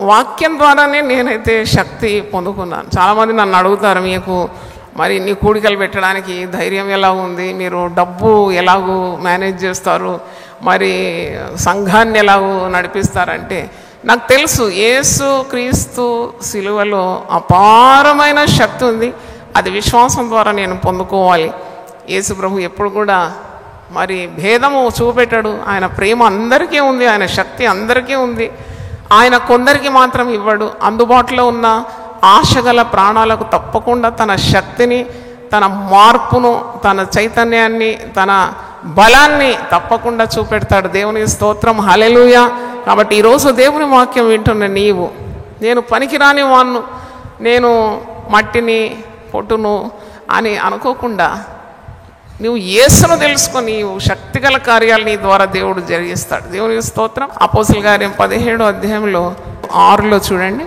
వాక్యం ద్వారానే నేనైతే శక్తి పొందుకున్నాను. చాలామంది నన్ను అడుగుతారు, మీకు మరి నీ కూడికలు పెట్టడానికి ధైర్యం ఎలా ఉంది, మీరు డబ్బు ఎలాగూ మేనేజ్ చేస్తారు, మరి సంఘాన్ని ఎలాగూ నడిపిస్తారంటే, నాకు తెలుసు యేసు క్రీస్తు సిలువలో అపారమైన శక్తి ఉంది. అది విశ్వాసం ద్వారా నేను పొందుకోవాలి. యేసు ప్రభు ఎప్పుడు కూడా మరి భేదము చూపెట్టాడు. ఆయన ప్రేమ అందరికీ ఉంది, ఆయన శక్తి అందరికీ ఉంది. ఆయన కొందరికి మాత్రం ఇవ్వడు. అందుబాటులో ఉన్న ఆశగల ప్రాణాలకు తప్పకుండా తన శక్తిని, తన మార్పును, తన చైతన్యాన్ని, తన బలాన్ని తప్పకుండా చూపెడతాడు. దేవుని స్తోత్రం, హల్లెలూయా. కాబట్టి ఈరోజు దేవుని వాక్యం వింటున్న నీవు, నేను పనికిరాని వాణ్ణు, నేను మట్టిని పొట్టును అని అనుకోకుండా నువ్వు యేసును తెలుసుకొని నీవు శక్తిగల కార్యాలు నీ ద్వారా దేవుడు జరిగిస్తాడు. దేవుని స్తోత్రం. అపోస్తల కార్యం 17వ అధ్యాయంలో 6లో చూడండి.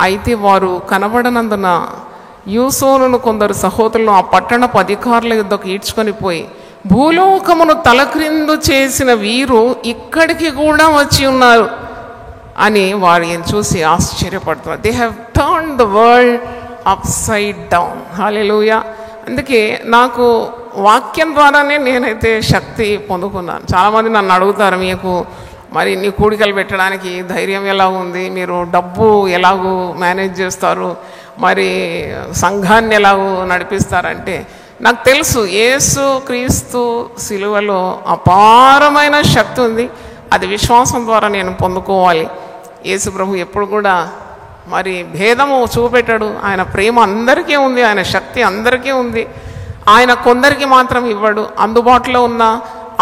అయితే వారు కనబడనందున యూసోనును కొందరు సహోదరులను ఆ పట్టణపు అధికారుల యుద్ధకు ఈడ్చుకొని పోయి, భూలోకమును తలక్రిందు చేసిన వీరు ఇక్కడికి కూడా వచ్చి ఉన్నారు అని వారిని చూసి ఆశ్చర్యపడుతున్నారు. They have turned the world upside down. Hallelujah. అందుకే నాకు వాక్యం ద్వారానే నేనైతే శక్తి పొందుకున్నాను. చాలామంది నన్ను అడుగుతారు, మీకు మరి నీ కూడికలు పెట్టడానికి ధైర్యం ఎలా ఉంది, మీరు డబ్బు ఎలాగూ మేనేజ్ చేస్తారు, మరి సంఘాన్ని ఎలాగూ నడిపిస్తారంటే, నాకు తెలుసు యేసు క్రీస్తు సిలువలో అపారమైన శక్తి ఉంది. అది విశ్వాసం ద్వారా నేను పొందుకోవాలి. యేసు ప్రభు ఎప్పుడు కూడా మరి భేదము చూపెట్టాడు. ఆయన ప్రేమ అందరికీ ఉంది, ఆయన శక్తి అందరికీ ఉంది. ఆయన కొందరికి మాత్రం ఇవ్వడు. అందుబాటులో ఉన్న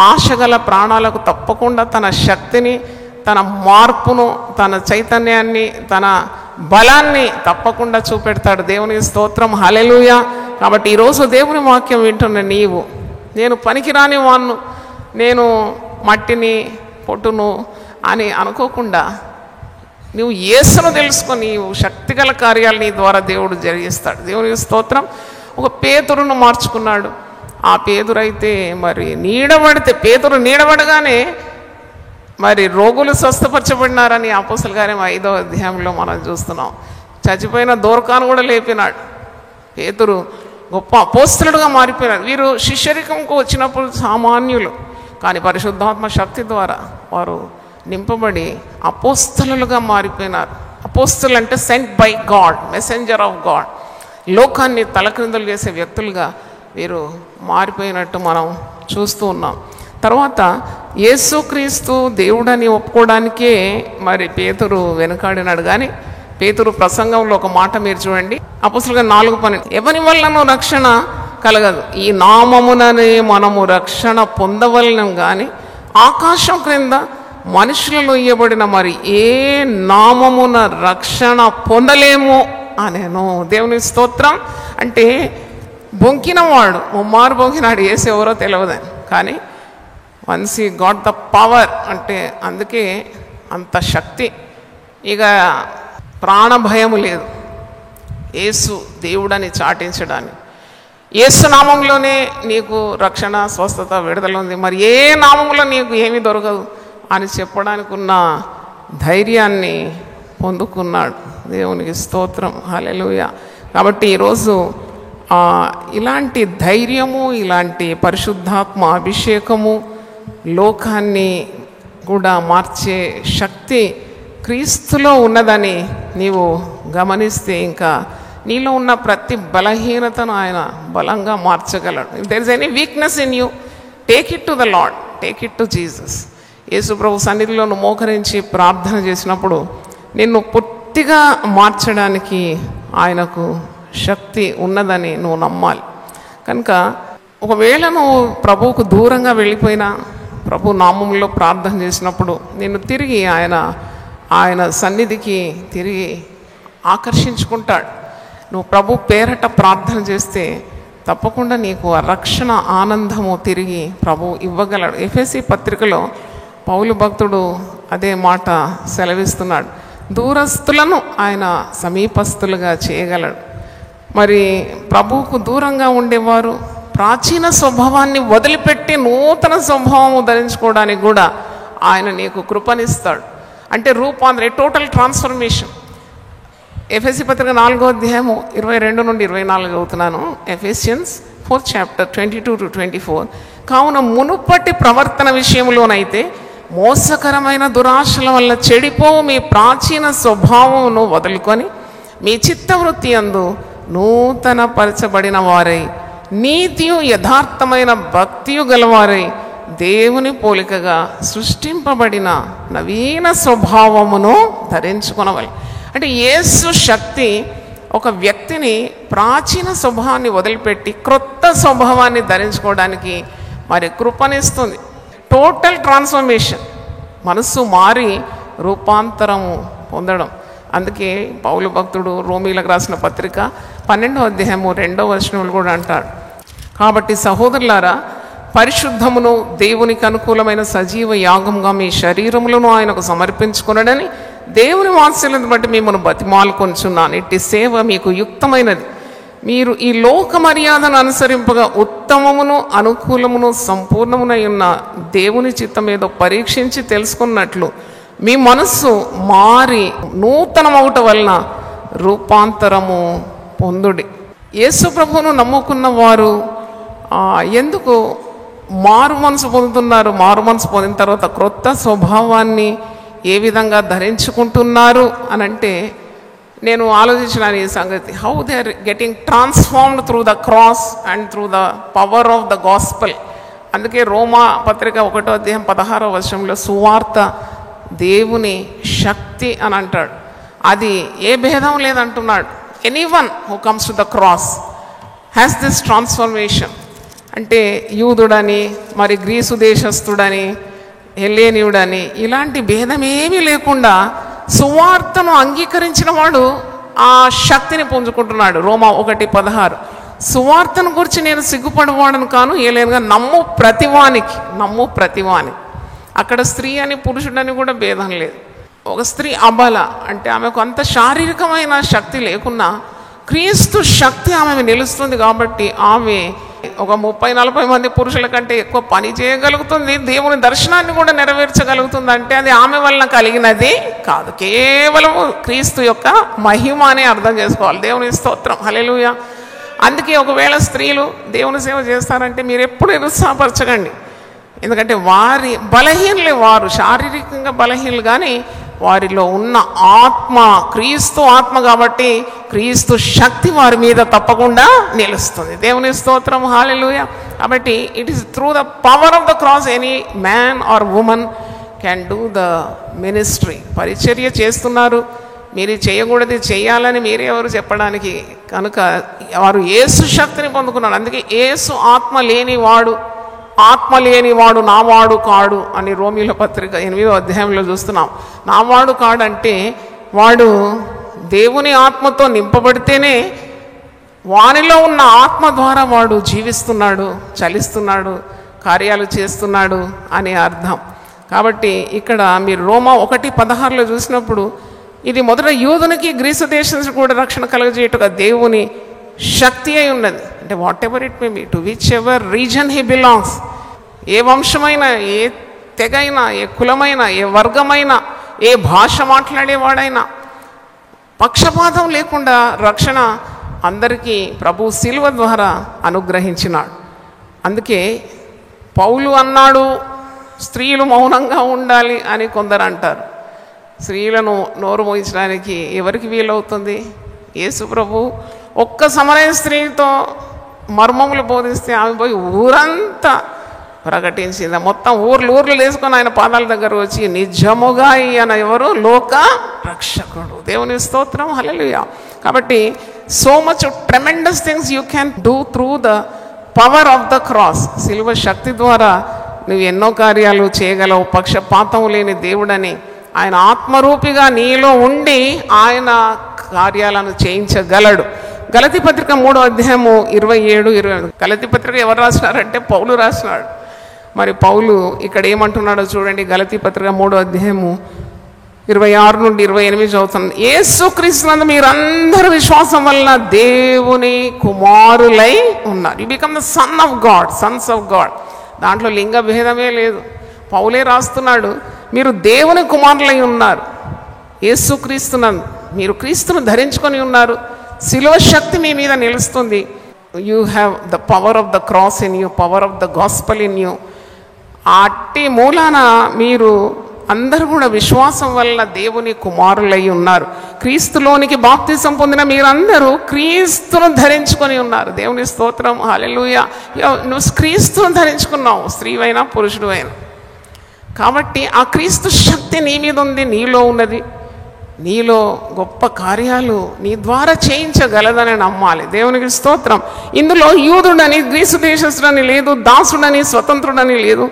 ఆశగల ప్రాణాలకు తప్పకుండా తన శక్తిని, తన మార్పును, తన చైతన్యాన్ని, తన బలాన్ని తప్పకుండా చూపెడతాడు. దేవుని స్తోత్రం, హల్లెలూయా. కాబట్టి ఈరోజు దేవుని వాక్యం వింటున్న నీవు, నేను పనికిరాని వాణ్ణు, నేను మట్టిని పొట్టును అని అనుకోకుండా నువ్వు యేసును తెలుసుకొని నీవు శక్తిగల కార్యాలు నీ ద్వారా దేవుడు జరిగిస్తాడు. దేవుని స్తోత్రం. ఒక పేతురును మార్చుకున్నాడు. ఆ పేతురైతే మరి పేతురు నీడబడగానే మరి రోగులు స్వస్థపరచబడినారని అపోస్తలుల కార్యం 5వ అధ్యాయంలో మనం చూస్తున్నాం. చచ్చిపోయిన దోర్కాను కూడా లేపినాడు. పేతురు గొప్ప అపోస్తలుడుగా మారిపోయినారు. వీరు శిష్యరికంకు వచ్చినప్పుడు సామాన్యులు, కానీ పరిశుద్ధాత్మ శక్తి ద్వారా వారు నింపబడి అపోస్తలులుగా మారిపోయినారు. అపోస్తలు అంటే sent by God, messenger of God. లోకాన్ని తలక్రిందులు చేసే వ్యక్తులుగా వీరు మారిపోయినట్టు మనం చూస్తూ ఉన్నాం. తర్వాత యేసుక్రీస్తు దేవుడని ఒప్పుకోవడానికే మరి పేతురు వెనుకాడినాడు. కానీ పేతురు ప్రసంగంలో ఒక మాట మీరు చూడండి, అపోస్తలుల 4:12, ఎవరి వల్లనూ రక్షణ కలగదు, ఈ నామముననే మనము రక్షణ పొందవలెను కానీ ఆకాశం క్రింద మనుషులలో ఇయ్యబడిన మరి ఏ నామమున రక్షణ పొందలేము అనేను. దేవుని స్తోత్రం. అంటే బొంకినవాడు ముమ్మారు బొంకినాడు, యేసు ఎవరో తెలియదని. కానీ once he got the power, అంటే అందుకే అంత శక్తి, ఇక ప్రాణభయము లేదు యేసు దేవుడని చాటించడానికి. యేసు నామంలోనే నీకు రక్షణ, స్వస్థత, విడుదల ఉంది, మరి ఏ నామంలో నీకు ఏమీ దొరకదు అని చెప్పడానికి ఉన్న ధైర్యాన్ని పొందుకున్నాడు. దేవునికి స్తోత్రం, హల్లెలూయా. కాబట్టి ఈరోజు ఇలాంటి ధైర్యము, ఇలాంటి పరిశుద్ధాత్మ అభిషేకము, లోకాన్ని కూడా మార్చే శక్తి క్రీస్తులో ఉన్నదని నీవు గమనిస్తే ఇంకా నీలో ఉన్న ప్రతి బలహీనతను ఆయన బలంగా మార్చగలడు. If there is any weakness in you, take it to the Lord, take it to Jesus. Yesu ప్రభు సన్నిధిలో నువ్వు మోకరించి ప్రార్థన చేసినప్పుడు నిన్ను పూర్తిగా మార్చడానికి ఆయనకు శక్తి ఉన్నదని నువ్వు నమ్మాలి. కనుక ఒకవేళ నువ్వు ప్రభువుకు దూరంగా వెళ్ళిపోయినా, ప్రభు నామంలో ప్రార్థన చేసినప్పుడు నిన్ను తిరిగి ఆయన సన్నిధికి తిరిగి ఆకర్షించుకుంటాడు. నువ్వు ప్రభు పేరట ప్రార్థన చేస్తే తప్పకుండా నీకు ఆ రక్షణ ఆనందము తిరిగి ప్రభు ఇవ్వగలడు. ఎఫెసీ పత్రికలో పౌలు భక్తుడు అదే మాట సెలవిస్తున్నాడు. దూరస్తులను ఆయన సమీపస్తులుగా చేయగలడు. మరి ప్రభువుకు దూరంగా ఉండేవారు ప్రాచీన స్వభావాన్ని వదిలిపెట్టి నూతన స్వభావం ధరించుకోవడానికి కూడా ఆయన నీకు కృపనిస్తాడు. అంటే రూపాంతరం, టోటల్ ట్రాన్స్ఫర్మేషన్. ఎఫెసీ పత్రిక 4వ అధ్యాయము 22 నుండి 24 చదువుతున్నాను. Ephesians 4th chapter 22 to 24. కావున మునుపటి ప్రవర్తన విషయంలోనైతే మోసకరమైన దురాశల వల్ల చెడిపోవు మీ ప్రాచీన స్వభావమును వదులుకొని మీ చిత్తవృత్తి యందు నూతన పరచబడిన వారై నీతియు యథార్థమైన భక్తియు గలవారై దేవుని పోలికగా సృష్టింపబడిన నవీన స్వభావమును ధరించుకొనవాలి. అంటే యేసు శక్తి ఒక వ్యక్తిని ప్రాచీన స్వభావాన్ని వదిలిపెట్టి క్రొత్త స్వభావాన్ని ధరించుకోవడానికి మరి కృపనిస్తుంది. టోటల్ ట్రాన్స్ఫర్మేషన్, మనస్సు మారి రూపాంతరము పొందడం. అందుకే పౌలు భక్తుడు రోమీలకు రాసిన పత్రిక 12వ అధ్యాయము 2వ వచనంలో కూడా అంటాడు, కాబట్టి సహోదరులారా పరిశుద్ధమును దేవునికి అనుకూలమైన సజీవ యాగంగా మీ శరీరములను ఆయనకు సమర్పించుకున్నాడని దేవుని వాత్సల్యతను బట్టి మిమ్మల్ని బతిమాలుకొనుచున్నాను. ఇట్టి సేవ మీకు యుక్తమైనది. మీరు ఈ లోక మర్యాదను అనుసరింపగా ఉత్తమమును అనుకూలమును సంపూర్ణమునై ఉన్న దేవుని చిత్తం ఏదో పరీక్షించి తెలుసుకున్నట్లు మీ మనస్సు మారి నూతనమవుట వలన రూపాంతరము పొందుడి. యేసు ప్రభువును నమ్ముకున్న వారు ఎందుకు మారు మనసు పొందుతున్నారు? మారు మనసు పొందిన తర్వాత క్రొత్త స్వభావాన్ని ఏ విధంగా ధరించుకుంటున్నారు అని అంటే నేను ఆలోచించినాను ఈ సంగతి. How they are getting transformed through the cross and through the power of the gospel. అందుకే రోమా పత్రిక 1వ అధ్యాయం 16వ వచనంలో సువార్త దేవుని శక్తి అని అంటాడు. అది ఏ భేదం లేదంటున్నాడు. Anyone who comes to the cross has this transformation. అంటే యూదుడని, మరి గ్రీసు దేశస్థుడని, హెల్లేనీయుడని ఇలాంటి భేదమేమీ లేకుండా సువార్తను అంగీకరించిన వాడు ఆ శక్తిని పుంజుకుంటున్నాడు. రోమా 1:16. సువార్తను గురించి నేను సిగ్గుపడవాడను కాను, ఏలేనుగా నమ్ము ప్రతివానికి. అక్కడ స్త్రీ అని పురుషుడని కూడా భేదం లేదు. ఒక స్త్రీ అబల అంటే ఆమెకు అంత శారీరకమైన శక్తి లేకున్నా క్రీస్తు శక్తి ఆమె నిలుస్తుంది కాబట్టి ఆమె ఒక 30-40 మంది పురుషుల కంటే ఎక్కువ పని చేయగలుగుతుంది, దేవుని దర్శనాన్ని కూడా నెరవేర్చగలుగుతుంది అంటే అది ఆమె వలన కలిగినది కాదు, కేవలం క్రీస్తు యొక్క మహిమ అని అర్థం చేసుకోవాలి. దేవుని స్తోత్రం, హల్లెలూయా. అందుకే ఒకవేళ స్త్రీలు దేవుని సేవ చేస్తారంటే మీరు ఎప్పుడు నిరుత్సాహపరచకండి. ఎందుకంటే వారి బలహీనలే, వారు శారీరకంగా బలహీనలు, కానీ వారిలో ఉన్న ఆత్మ క్రీస్తు ఆత్మ కాబట్టి క్రీస్తు శక్తి వారి మీద తప్పకుండా నిలుస్తుంది. దేవుని స్తోత్రం, హల్లెలూయా. కాబట్టి it is through the power of the cross any man or women can do the ministry. పరిచర్య చేస్తున్నారు, మీరు చేయకూడదు చేయాలని మీరే ఎవరు చెప్పడానికి? కనుక వారు యేసు శక్తిని పొందుకున్నారు. అందుకే యేసు ఆత్మ లేనివాడు నావాడు కాడు అని రోమీల పత్రిక 8వ అధ్యాయంలో చూస్తున్నాం. నావాడు కాడు అంటే వాడు దేవుని ఆత్మతో నింపబడితేనే వానిలో ఉన్న ఆత్మ ద్వారా వాడు జీవిస్తున్నాడు, చలిస్తున్నాడు, కార్యాలు చేస్తున్నాడు అని అర్థం. కాబట్టి ఇక్కడ మీరు రోమా 1:16 చూసినప్పుడు ఇది మొదట యూదునికి గ్రీసు దేశం కూడా రక్షణ కలుగజేయటగా దేవుని శక్తి అయి ఉన్నది. అంటే whatever it may be, to whichever region he belongs, ఏ వంశమైనా, ఏ తెగైనా, ఏ కులమైనా, ఏ వర్గమైనా, ఏ భాష మాట్లాడేవాడైనా పక్షపాతం లేకుండా రక్షణ అందరికీ ప్రభు శిలువ ద్వారా అనుగ్రహించినాడు. అందుకే పౌలు అన్నాడు స్త్రీలు మౌనంగా ఉండాలి అని కొందరు అంటారు. స్త్రీలను నోరు మోయించడానికి ఎవరికి వీలవుతుంది? యేసు ప్రభు ఒక్క సమరయ స్త్రీతో మర్మములు బోధిస్తే ఆమె పోయి ఊరంతా ప్రకటించింది. మొత్తం ఊర్లు వేసుకొని ఆయన పాదాల దగ్గర వచ్చి నిజముగా ఈయన ఎవరు? లోక రక్షకుడు. దేవుని స్తోత్రం, హల్లెలూయా. కాబట్టి so much tremendous things you can do through the power of the cross. సిలువ శక్తి ద్వారా నువ్వు ఎన్నో కార్యాలు చేయగలవు. పక్షపాతం లేని దేవుడని ఆయన ఆత్మరూపిగా నీలో ఉండి ఆయన కార్యాలను చేయించగలడు. గలతీ పత్రిక 3వ అధ్యాయము 27-28. గలతీ పత్రిక ఎవరు రాసినారంటే పౌలు రాసినాడు. మరి పౌలు ఇక్కడ ఏమంటున్నాడో చూడండి. గలతీ పత్రిక 3వ అధ్యాయము 26-28 చదువుతున్నాను. యేసుక్రీస్తునందు మీరందరూ విశ్వాసం వలన దేవుని కుమారులై ఉన్నారు. You become the son of God, Sons of God. దాంట్లో లింగ భేదమే లేదు. పౌలే రాస్తున్నాడు, మీరు దేవుని కుమారులై ఉన్నారు. యేసుక్రీస్తునందు మీరు క్రీస్తును ధరించుకొని ఉన్నారు. శిలువ శక్తి మీ మీద నిలుస్తుంది. You have the power of the cross in you, power of the gospel in you. అట్టి మూలాన మీరు అందరూ కూడా విశ్వాసం వల్ల దేవుని కుమారులై ఉన్నారు. క్రీస్తులోనికి బాప్తిసం పొందిన మీరందరూ క్రీస్తును ధరించుకొని ఉన్నారు. దేవుని స్తోత్రం, హల్లెలూయా. నువ్వు క్రీస్తును ధరించుకున్నావు, స్త్రీవైనా పురుషుడు అయినా. కాబట్టి ఆ క్రీస్తు శక్తి నీ మీద ఉంది, నీలో ఉన్నది. నీలో గొప్ప కార్యాలు నీ ద్వారా చేయించగలదని నమ్మాలి. దేవునికి స్తోత్రం. ఇందులో యూదుడని గ్రీసు దేశస్థుడని లేదు, దాసుడని స్వతంత్రుడని లేదు,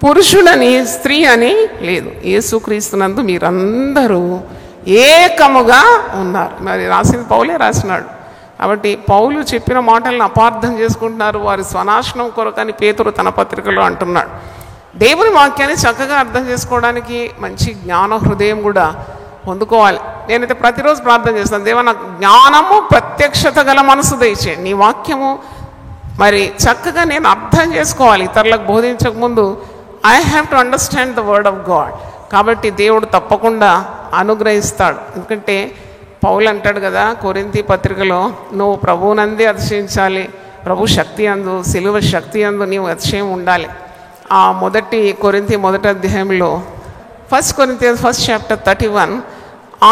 పురుషుడని స్త్రీ అని లేదు. యేసుక్రీస్తునందు మీరందరూ ఏకముగా ఉన్నారు. మరి రాసింది పౌలే రాసినాడు. కాబట్టి పౌలు చెప్పిన మాటలను అపార్థం చేసుకుంటున్నారు, వారి స్వనాశనం కొరకని పేతురు తన పత్రికలో అంటున్నాడు. దేవుని వాక్యాన్ని చక్కగా అర్థం చేసుకోవడానికి మంచి జ్ఞాన హృదయం కూడా పొందుకోవాలి. నేనైతే ప్రతిరోజు ప్రార్థన చేస్తాను, దేవా నాకు జ్ఞానము ప్రత్యక్షత గల మనసు దయచేయండి. నీ వాక్యము మరి చక్కగా నేను అర్థం చేసుకోవాలి. ఇతరులకు బోధించక ముందు I have to understand the word of God. కాబట్టి దేవుడు తప్పకుండా అనుగ్రహిస్తాడు. ఎందుకంటే పౌలు అంటాడు కదా కొరింథీ పత్రికలో, నువ్వు ప్రభువునందే అతిశయించాలి, ప్రభు శక్తి అందు, సిలువ శక్తి అందు నీవు అతిశయం ఉండాలి. ఆ కొరింథీ 1వ అధ్యాయంలో 1 Corinthians 1st chapter 31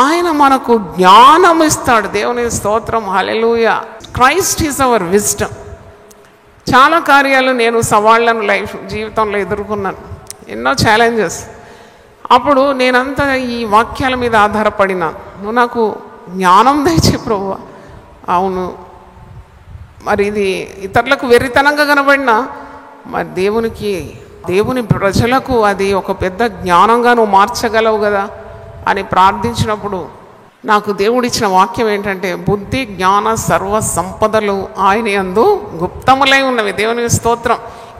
ఆయన మనకు జ్ఞానం ఇస్తాడు. దేవుని స్తోత్రం, hallelujah. Christ is our wisdom. చాలా కార్యాలు నేను సవాళ్లను జీవితంలో ఎదుర్కొన్నాను, ఎన్నో ఛాలెంజెస్. అప్పుడు నేనంతా ఈ వాక్యాల మీద ఆధారపడినా, నువ్వు నాకు జ్ఞానం దయచే ప్రభువా. అవును, మరి ఇది ఇతరులకు వెర్రితనంగా కనబడినా మరి దేవుని ప్రజలకు అది ఒక పెద్ద జ్ఞానంగా నువ్వు మార్చగలవు కదా అని ప్రార్థించినప్పుడు నాకు దేవుడిచ్చిన వాక్యం ఏంటంటే, బుద్ధి జ్ఞాన సర్వ సంపదలు ఆయన యందు గుప్తములై ఉన్నవి. దేవునికి స్తోత్రం.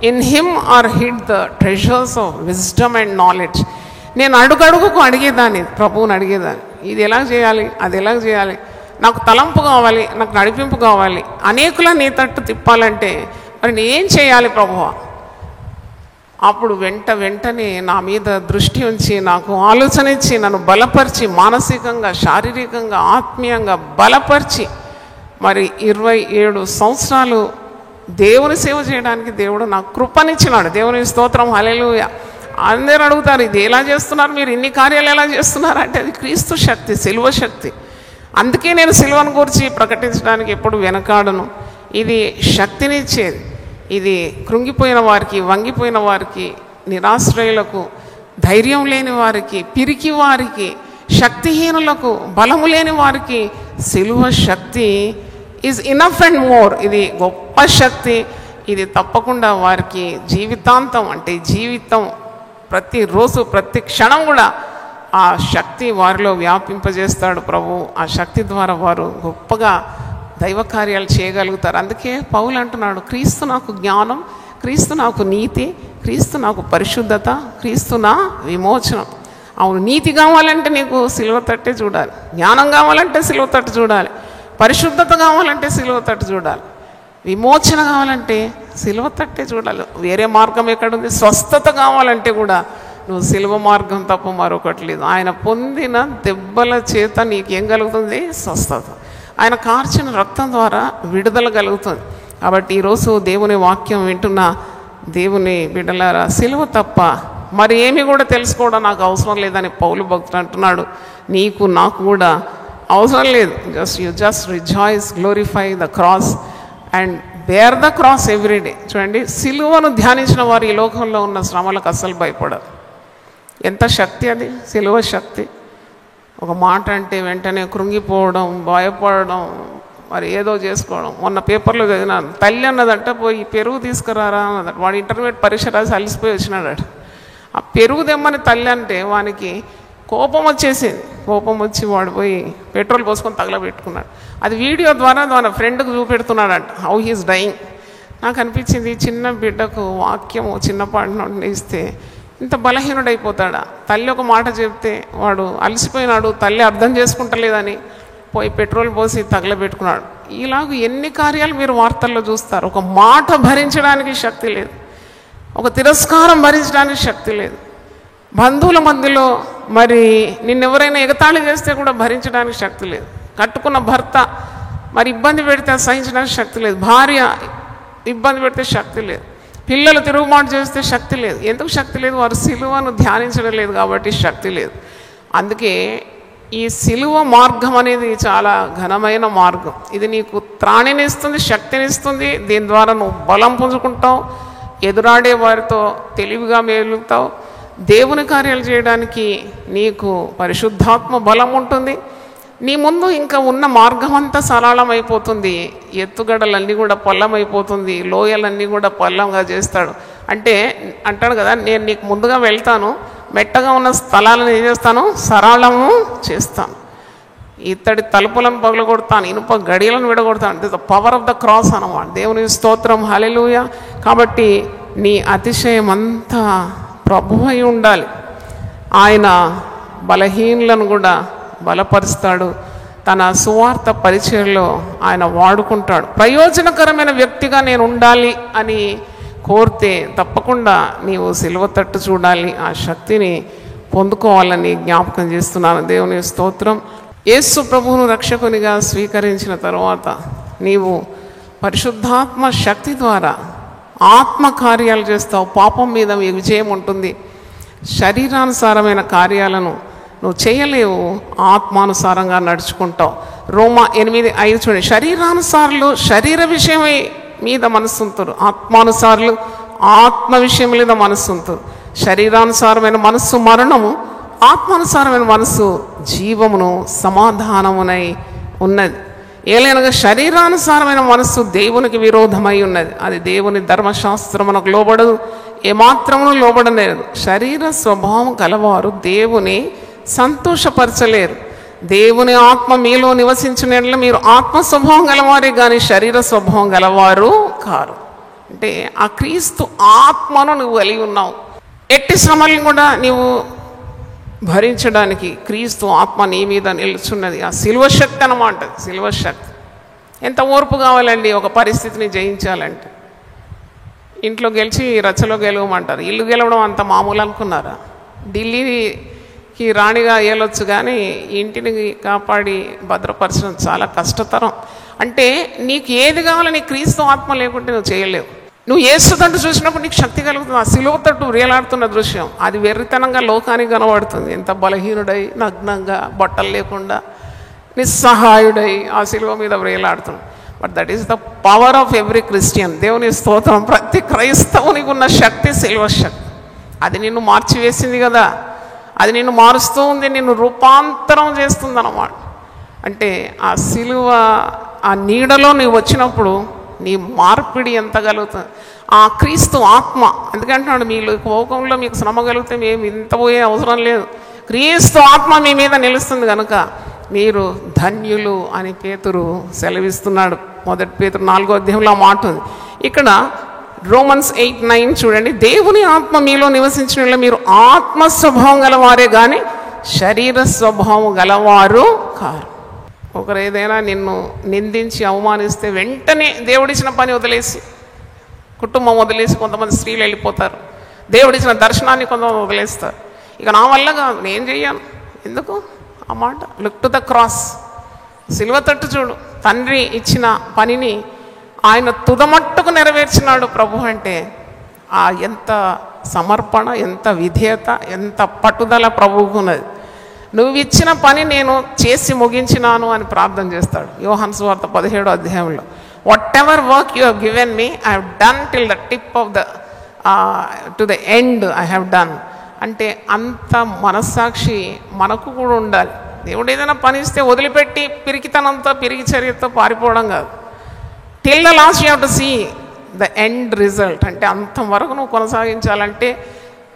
In him or hid the treasures of wisdom and knowledge. నేను అడుగడుగుకు అడిగేదాన్ని, ప్రభువుని అడిగేదాన్ని, ఇది ఎలా చేయాలి, అది ఎలా చేయాలి, నాకు తలంపు కావాలి, నాకు నడిపింపు కావాలి. అనేకుల నీ తట్టు తిప్పాలంటే మరి నేనేం చేయాలి ప్రభువా? అప్పుడు వెంటనే నా మీద దృష్టి ఉంచి నాకు ఆలోచన ఇచ్చి నన్ను బలపరిచి మానసికంగా, శారీరకంగా, ఆత్మీయంగా బలపరిచి మరి 27 సంవత్సరాలు దేవుని సేవ చేయడానికి దేవుడు నాకు కృపనిచ్చినాడు. దేవుని స్తోత్రం, హల్లెలూయా. అందరూ అడుగుతారు, ఇది ఎలా చేస్తున్నారు మీరు, ఇన్ని కార్యాలు ఎలా చేస్తున్నారు అంటే అది క్రీస్తు శక్తి, సిలువ శక్తి. అందుకే నేను సిలువను గురించి ప్రకటించడానికి ఎప్పుడు వెనకాడను. ఇది శక్తినిచ్చేది. ఇది కృంగిపోయిన వారికి, వంగిపోయిన వారికి, నిరాశ్రయులకు, ధైర్యం లేని వారికి, పిరికి వారికి, శక్తిహీనులకు, బలము లేని వారికి సిలువ శక్తి ఈజ్ ఇనఫ్ అండ్ మోర్. ఇది గొప్ప శక్తి. ఇది తప్పకుండా వారికి జీవితాంతం, అంటే జీవితం ప్రతిరోజు ప్రతి క్షణం కూడా ఆ శక్తి వారిలో వ్యాపింపజేస్తాడు ప్రభు. ఆ శక్తి ద్వారా వారు గొప్పగా దైవ కార్యాలు చేయగలుగుతారు. అందుకే పౌలు అంటున్నాడు, క్రీస్తు నాకు జ్ఞానం, క్రీస్తు నాకు నీతి, క్రీస్తు నాకు పరిశుద్ధత, క్రీస్తు నా విమోచనం. అవును, నీతి కావాలంటే నీకు సిలువ తట్టే చూడాలి, జ్ఞానం కావాలంటే సిలువ తట్టు చూడాలి, పరిశుద్ధత కావాలంటే సిలువ తట్టు చూడాలి, విమోచన కావాలంటే సిలువ తట్టే చూడాలి. వేరే మార్గం ఎక్కడుంది? స్వస్థత కావాలంటే కూడా నువ్వు సిలువ మార్గం తప్ప మరొకటి లేదు. ఆయన పొందిన దెబ్బల చేత నీకేం కలుగుతుంది? స్వస్థత. ఆయన కార్చిన రక్తం ద్వారా విడుదల కలుగుతుంది. కాబట్టి ఈరోజు దేవుని వాక్యం వింటున్న దేవుని బిడ్డలారా, సిలువ తప్ప మరి ఏమి కూడా తెలుసుకోవడం నాకు అవసరం లేదని పౌలు భక్తుడు అంటున్నాడు. నీకు నాకు కూడా అవసరం లేదు. Just rejoice, glorify the cross and bear the cross everyday. చూడండి, సిలువను ధ్యానించిన వారు ఈ లోకంలో ఉన్న శ్రమలకు అస్సలు భయపడరు. ఎంత శక్తి అది, సిలువ శక్తి. ఒక మాట అంటే వెంటనే కృంగిపోవడం, భయపడడం, మరి ఏదో చేసుకోవడం. మొన్న పేపర్లో చదివినాను, తల్లి అన్నదంట పోయి పెరుగు తీసుకురారా అన్నదట. వాడు ఇంటర్మీడియట్ పరీక్ష రాసి అలసిపోయి వచ్చినాడట. ఆ పెరుగు తెమ్మని తల్లి అంటే వానికి కోపం వచ్చేసింది. కోపం వచ్చి వాడు పోయి పెట్రోల్ పోసుకొని తగలబెట్టుకున్నాడు. అది వీడియో ద్వారా మన ఫ్రెండ్కి చూపెడుతున్నాడంట, హౌ హీస్ డైయింగ్. నాకు అనిపించింది, చిన్న బిడ్డకు వాక్యము చిన్నపాటి నుండి ఇస్తే ఇంత బలహీనుడైపోతాడా? తల్లి ఒక మాట చెప్తే వాడు అలసిపోయినాడు, తల్లి అర్థం చేసుకుంటలేదని పోయి పెట్రోల్ పోసి తగలబెట్టుకున్నాడు. ఇలాగ ఎన్ని కార్యాలు మీరు వార్తల్లో చూస్తారు. ఒక మాట భరించడానికి శక్తి లేదు, ఒక తిరస్కారం భరించడానికి శక్తి లేదు, బంధువుల మధ్యలో మరి నిన్నెవరైనా ఎగతాళి చేస్తే కూడా భరించడానికి శక్తి లేదు, కట్టుకున్న భర్త మరి ఇబ్బంది పెడితే సహించడానికి శక్తి లేదు, భార్య ఇబ్బంది పెడితే శక్తి లేదు, పిల్లలు తిరుగుబాటు చేస్తే శక్తి లేదు. ఎందుకు శక్తి లేదు? వారు సిలువను ధ్యానించడం లేదు కాబట్టి శక్తి లేదు. అందుకే ఈ సిలువ మార్గం అనేది చాలా ఘనమైన మార్గం. ఇది నీకు త్రాణినిస్తుంది, శక్తినిస్తుంది. దీని ద్వారా నువ్వు బలం పుంజుకుంటావు, ఎదురాడే వారితో తెలివిగా మేలుతావు, దేవుని కార్యాలు చేయడానికి నీకు పరిశుద్ధాత్మ బలం ఉంటుంది. నీ ముందు ఇంకా ఉన్న మార్గం అంతా సరళమైపోతుంది, ఎత్తుగడలన్నీ కూడా పల్లం లోయలన్నీ కూడా పల్లంగా చేస్తాడు. అంటే అంటాడు కదా, నేను నీకు ముందుగా వెళ్తాను, మెట్టగా ఉన్న స్థలాలను ఏం చేస్తాను? సరళము చేస్తాను, ఇత్తడి తలుపులను పగలగొడతాను, ఇనుప గడియలను విడగొడతాను. This the power of the cross అన్నమాట. దేవుని స్తోత్రం, హల్లెలూయా. కాబట్టి నీ అతిశయం అంతా ప్రభువై ఉండాలి. ఆయన బలహీనులను కూడా బలపరుస్తాడు, తన సువార్త పరిచయంలో ఆయన వాడుకుంటాడు. ప్రయోజనకరమైన వ్యక్తిగా నేను ఉండాలి అని కోరితే తప్పకుండా నీవు సిలువ తట్టు చూడాలి, ఆ శక్తిని పొందుకోవాలని జ్ఞాపకం చేస్తున్నాను. దేవుని స్తోత్రం. యేసు ప్రభువును రక్షకునిగా స్వీకరించిన తర్వాత నీవు పరిశుద్ధాత్మ శక్తి ద్వారా ఆత్మ కార్యాలు చేస్తావు. పాపం మీద విజయం ఉంటుంది. శరీరానుసారమైన కార్యాలను నువ్వు చేయలేవు, ఆత్మానుసారంగా నడుచుకుంటావు. రోమా 8:5 చూడండి, శరీరానుసారులు శరీర విషయమై మీద మనస్సు ఉంతురు, ఆత్మానుసారులు ఆత్మ విషయం మీద మనస్సు ఉంతురు. శరీరానుసారమైన మనస్సు మరణము, ఆత్మానుసారమైన మనస్సు జీవమును సమాధానమునై ఉన్నది. ఏలైనగా శరీరానుసారమైన మనస్సు దేవునికి విరోధమై ఉన్నది, అది దేవుని ధర్మశాస్త్రమునకు లోబడదు, ఏమాత్రమును లోబడలేదు. శరీర స్వభావం కలవారు దేవుని సంతోషపరచలేరు. దేవుని ఆత్మ మీలో నివసించిన యెడల మీరు ఆత్మ స్వభావం గలవారే కానీ శరీర స్వభావం గలవారు కారు. అంటే ఆ క్రీస్తు ఆత్మను నువ్వు కలిగి ఉన్నావు. ఎట్టి శ్రమలను కూడా నీవు భరించడానికి క్రీస్తు ఆత్మ నీ మీద నిలుచున్నది. ఆ సిలువ శక్తి అన్నమాట. సిలువ శక్తి. ఎంత ఓర్పు కావాలండి ఒక పరిస్థితిని జయించాలంటే. ఇంట్లో గెలిచి రచ్చలో గెలవమంటారు. ఇల్లు గెలవడం అంత మామూలు అనుకున్నారా? ఢిల్లీకి రాణిగా ఏలొచ్చు, కానీ ఇంటిని కాపాడి భద్రపరచడం చాలా కష్టతరం. అంటే నీకు ఏది కావాలో నీ క్రీస్తు ఆత్మ లేకుంటే నువ్వు చేయలేవు. నువ్వు యేసు తట్టు చూసినప్పుడు నీకు శక్తి కలుగుతుంది. ఆ సిలువ తట్టు వేలాడుతున్న దృశ్యం అది వెర్రితనంగా లోకానికి కనబడుతుంది. ఎంత బలహీనుడై, నగ్నంగా, బట్టలు లేకుండా, నిస్సహాయుడై ఆ సిలువ మీద వేలాడుతున్నాడు. But that is the power of every Christian. దేవుని స్తోత్రం. ప్రతి క్రైస్తవునికి ఉన్న శక్తి సిలువ శక్తి. అది నిన్ను మార్చివేసింది కదా, అది నిన్ను మారుస్తూ ఉంది, నిన్ను రూపాంతరం చేస్తుంది అన్నమాట. అంటే ఆ సిలువ ఆ నీడలో నీవు వచ్చినప్పుడు నీ మార్పిడి ఎంత కలుగుతుంది. ఆ క్రీస్తు ఆత్మ, ఎందుకంటున్నాడు మీ లోకంలో మీకు శ్రమ కలిగితే మేము ఇంత పోయే అవసరం లేదు, క్రీస్తు ఆత్మ మీ మీద నిలుస్తుంది కనుక మీరు ధన్యులు అని పేతురు సెలవిస్తున్నాడు. 1 పేతురు 4వ అధ్యాయంలో ఆ మాట ఉంది. ఇక్కడ రోమన్స్ 8:9 చూడండి. దేవుని ఆత్మ మీలో నివసించిన మీరు ఆత్మ స్వభావం గలవారే కానీ శరీర స్వభావం గలవారు కారు. ఒకరు ఏదైనా నిన్ను నిందించి అవమానిస్తే వెంటనే దేవుడిచ్చిన పని వదిలేసి, కుటుంబం వదిలేసి కొంతమంది స్త్రీలు వెళ్ళిపోతారు. దేవుడిచ్చిన దర్శనాన్ని కొంతమంది వదిలేస్తారు. ఇక నా వల్ల కాదు, నేను చెయ్యాను. ఎందుకు ఆ మాట? Look to the cross. సిలువ తట్టు చూడు. తండ్రి ఇచ్చిన పనిని ఆయన తుదమట్టుకు నెరవేర్చినాడు ప్రభు. అంటే ఆ ఎంత సమర్పణ, ఎంత విధేయత, ఎంత పట్టుదల ప్రభువుకు ఉన్నది. నువ్వు ఇచ్చిన పని నేను చేసి ముగించినాను అని ప్రార్థన చేస్తాడు. యోహాను సువార్త 17వ అధ్యాయంలో, what ever work you have given me I have done till the tip of the to the end I have done. అంటే అంత మనస్సాక్షి మనకు కూడా ఉండాలి. దేవుడు ఏదైనా పని ఇస్తే వదిలిపెట్టి పిరికితనంతో, పిరికి చర్యతో పారిపోవడం కాదు. Till the last you have to see the end result. అంటే అంతవరకు నువ్వు కొనసాగించాలంటే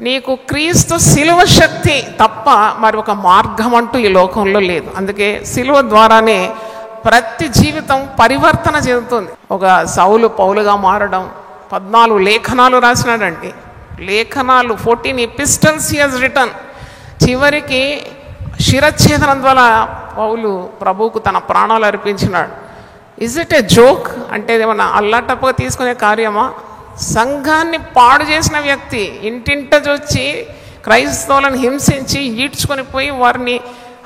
నీకు క్రీస్తు సిలువ శక్తి తప్ప మరి ఒక మార్గం అంటూ ఈ లోకంలో లేదు. అందుకే సిలువ ద్వారానే ప్రతి జీవితం పరివర్తన చెందుతుంది. ఒక సౌలు పౌలుగా మారడం, 14 లేఖనాలు రాసినాడండి. లేఖనాలు 14 ఎపిస్టల్స్ హి హస్ రిటన్. చివరికి శిరచ్ఛేదనం ద్వారా పౌలు ప్రభువుకు తన ప్రాణాలు అర్పించినాడు. Is it a joke? అంటే ఏమన్నా అల్లాటప్పగా తీసుకునే కార్యమా? సంఘాన్ని పాడు చేసిన వ్యక్తి, ఇంటింటజొచ్చి క్రైస్తవులను హింసించి ఈడ్చుకొని పోయి వారిని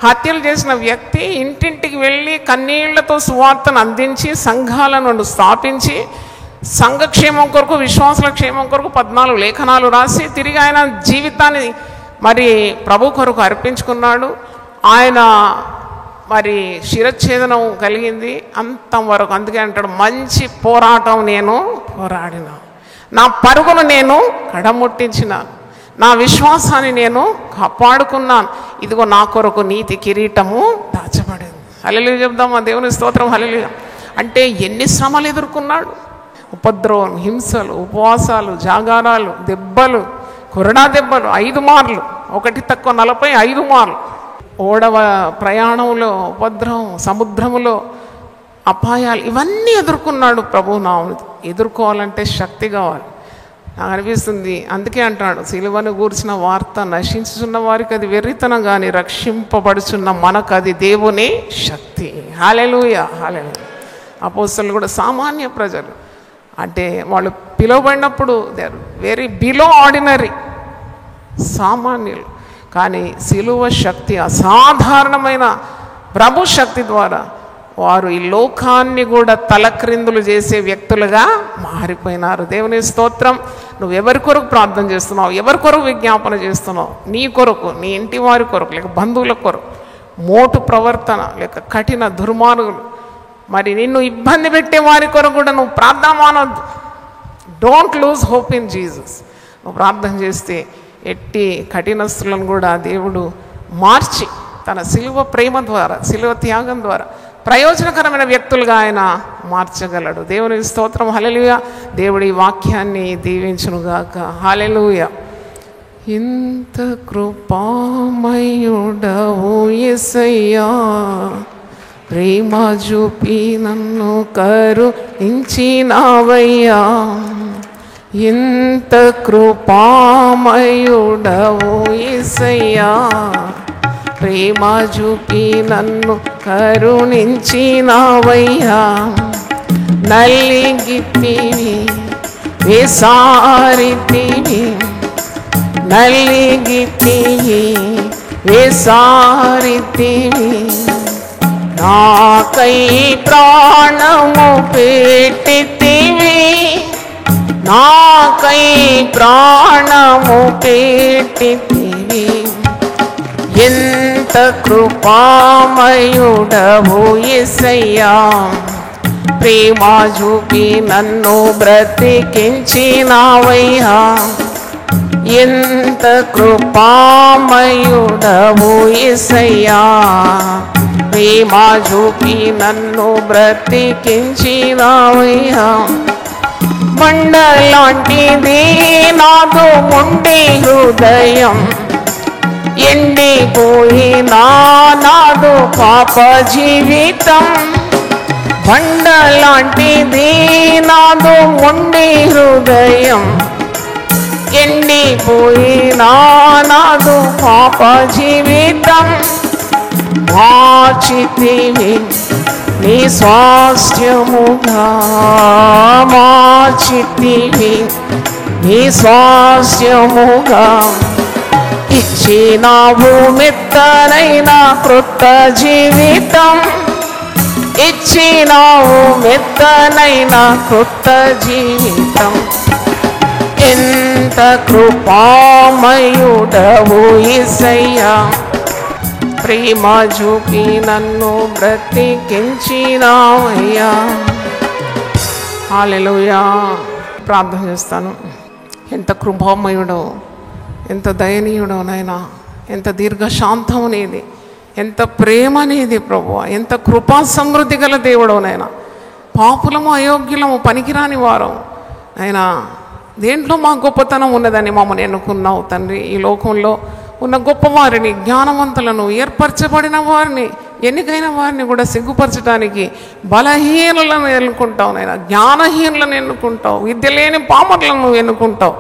హత్యలు చేసిన వ్యక్తి ఇంటింటికి వెళ్ళి కన్నీళ్లతో సువార్తను అందించి సంఘాలను స్థాపించి సంఘక్షేమం కొరకు, విశ్వాసుల క్షేమం కొరకు 14 లేఖనాలు రాసి తిరిగి ఆయన జీవితాన్ని మరి ప్రభు కొరకు అర్పించుకున్నాడు. ఆయన మరి శిరచ్ఛేదనం కలిగింది అంతవరకు. అందుకే అంటాడు, మంచి పోరాటం నేను పోరాడినా, నా పరుగును నేను కడముట్టించినాను, నా విశ్వాసాన్ని నేను కాపాడుకున్నాను, ఇదిగో నా కొరకు నీతి కిరీటము దాచబడింది. హల్లెలూయా చెప్దామా? దేవుని స్తోత్రం. హల్లెలూయా. అంటే ఎన్ని శ్రమలు ఎదుర్కొన్నాడు. ఉపద్రవం, హింసలు, ఉపవాసాలు, జాగారాలు, దెబ్బలు, కొరడా దెబ్బలు 5 మార్లు, 1 తక్కువ 45 మార్లు. ఓడవ ప్రయాణంలో ఉపద్రవం, సముద్రములో అపాయాలు, ఇవన్నీ ఎదుర్కొన్నాడు ప్రభు. నా ఎదుర్కోవాలంటే శక్తి కావాలి. నాకు అనిపిస్తుంది, అందుకే అంటున్నాడు, సిలువను గూర్చిన వార్త నశించుచున్న వారికి అది వెర్రితనం, కానీ రక్షింపబడుచున్న మనకు అది దేవుని శక్తి. హల్లెలూయా, హల్లెలూయా. అపోస్తలులు కూడా సామాన్య ప్రజలు. అంటే వాళ్ళు పిలువబడినప్పుడు they are very below ordinary, సామాన్యులు. కానీ సిలువ శక్తి, అసాధారణమైన ప్రభు శక్తి ద్వారా వారు ఈ లోకాన్ని కూడా తలక్రిందులు చేసే వ్యక్తులుగా మారిపోయినారు. దేవుని స్తోత్రం. నువ్వు ఎవరి కొరకు ప్రార్థన చేస్తున్నావు? ఎవరి కొరకు విజ్ఞాపన చేస్తున్నావు? నీ కొరకు, నీ ఇంటి వారి కొరకు, లేక బంధువుల కొరకు? మోటు ప్రవర్తన లేక కఠిన దుర్మార్గులు, మరి నిన్ను ఇబ్బంది పెట్టే వారి కొరకు కూడా నువ్వు ప్రార్థన మానొద్దు. Don't lose hope in Jesus. నువ్వు ప్రార్థన చేస్తే ఎట్టి కఠినస్తులను కూడా దేవుడు మార్చి తన సిలువ ప్రేమ ద్వారా, సిలువ త్యాగం ద్వారా ప్రయోజనకరమైన వ్యక్తులుగా ఆయన మార్చగలడు. దేవుని స్తోత్రం. హల్లెలూయా. దేవుడి వాక్యాన్ని దీవించునుగాక. హల్లెలూయా. ఇంత కృపామయుడవు యేసయ్యా, ప్రేమ చూపి నన్ను కరుణించినావయ్యా. ఇంత కృపామయుడవు యేసయ్యా, ప్రేమ చూపి నన్ను కరుణించినావయ్యా. నలిగితివి వేసారితివి నలిగితివి వేసారితివి నాకై ప్రాణము పెట్టితివి నాకై ప్రాణము పెట్టితివి ఎంత కృపామయుడవు యేసయ్యా ప్రేమ చూపి నన్ను బ్రతికించినావయ్యా ఎంత కృపామయుడవు యేసయ్యా ప్రేమ చూపి నన్ను బ్రతికించినావయ్యా బండలాంటిది నాదు మొండి హృదయం ఎండిపోయినా నాదు పాప జీవితం బండలాంటిది నాదు మొండి హృదయం ఎండిపోయినా నాదు పాప జీవితం మార్చితివి నీ స్వాస్థ్యముగా మార్చితివి నీ స్వాస్థ్యముగా ఇచ్చినావు మెత్తనైన కృత జీవితం ఇచ్చినావు మెత్తనైన కృత జీవితం ఎంత కృపామయుడవు యేసయ్యా ప్రేమ చూపి నన్ను బ్రతికించినావయ్యా హల్లెలూయా ప్రార్థన చేస్తాను. ఎంత కృపామయుడో ఎంత దయనీయుడో నాయనా ఎంత దీర్ఘశాంతం నీది ఎంత ప్రేమ నీది ప్రభువా ఎంత కృపా సమృద్ధి గల దేవుడో నాయనా పాపులము అయోగ్యులము పనికిరాని వారం నాయనా దేంట్లో మా గొప్పతనం ఉన్నదని మమ్మల్ని ఎన్నుకున్నావు తండ్రి ఈ లోకంలో ఉన్న గొప్పవారిని జ్ఞానవంతులను ఏర్పరచబడిన వారిని ఎన్నికైన వారిని కూడా సిగ్గుపరచడానికి బలహీనులను ఎన్నుకుంటావు నాయనా జ్ఞానహీనులను ఎన్నుకుంటావు విద్య లేని పామరులను ఎన్నుకుంటావు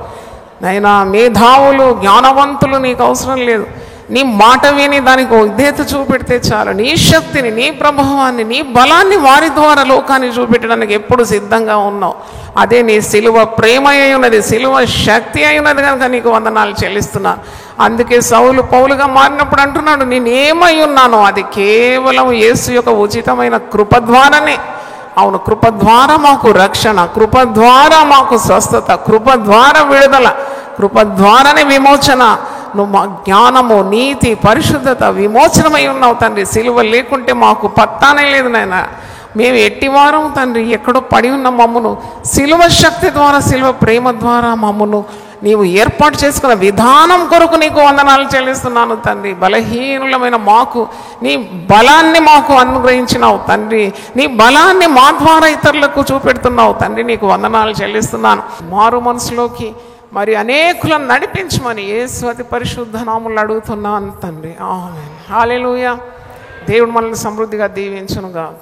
నైనా మేధావులు జ్ఞానవంతులు నీకు అవసరం లేదు నీ మాట విని దానికి విధేయత చూపెడితే చాలు నీ శక్తిని నీ ప్రభావాన్ని నీ బలాన్ని వారి ద్వారా లోకాన్ని చూపెట్టడానికి ఎప్పుడు సిద్ధంగా ఉన్నావు అదే నీ సిలువ ప్రేమ అయి ఉన్నది సిలువ శక్తి అయి ఉన్నది కనుక నీకు వందనాలు చెల్లిస్తున్నాను అందుకే సౌలు పౌలుగా మారినప్పుడు అంటున్నాడు నేను ఏమై ఉన్నానో అది కేవలం యేసు యొక్క ఉచితమైన కృప ద్వారానే అవును కృప ద్వారా మాకు రక్షణ కృప ద్వారా మాకు స్వస్థత కృప ద్వారా విడుదల కృప ద్వారానే విమోచన నువ్వు మా జ్ఞానము నీతి పరిశుద్ధత విమోచనమై ఉన్నావు తండ్రి సిలువ లేకుంటే మాకు పత్తానే లేదు నాయన మేము ఎట్టివారం తండ్రి ఎక్కడో పడి ఉన్న మమ్మను సిలువ శక్తి ద్వారా సిలువ ప్రేమ ద్వారా మమ్మను నీవు ఏర్పాటు చేసుకున్న విధానం కొరకు నీకు వందనాలు చెల్లిస్తున్నాను తండ్రి బలహీనులమైన మాకు నీ బలాన్ని మాకు అనుగ్రహించినావు తండ్రి నీ బలాన్ని మా ద్వారా ఇతరులకు చూపెడుతున్నావు తండ్రి నీకు వందనాలు చెల్లిస్తున్నాను మారు మనసులోకి మరి అనేకులను నడిపించమని యేసు అతి పరిశుద్ధ నామములో అడుగుతున్నాను తండ్రి ఆమేన్ హల్లెలూయా దేవుడు మనల్ని సమృద్ధిగా దీవించును గాక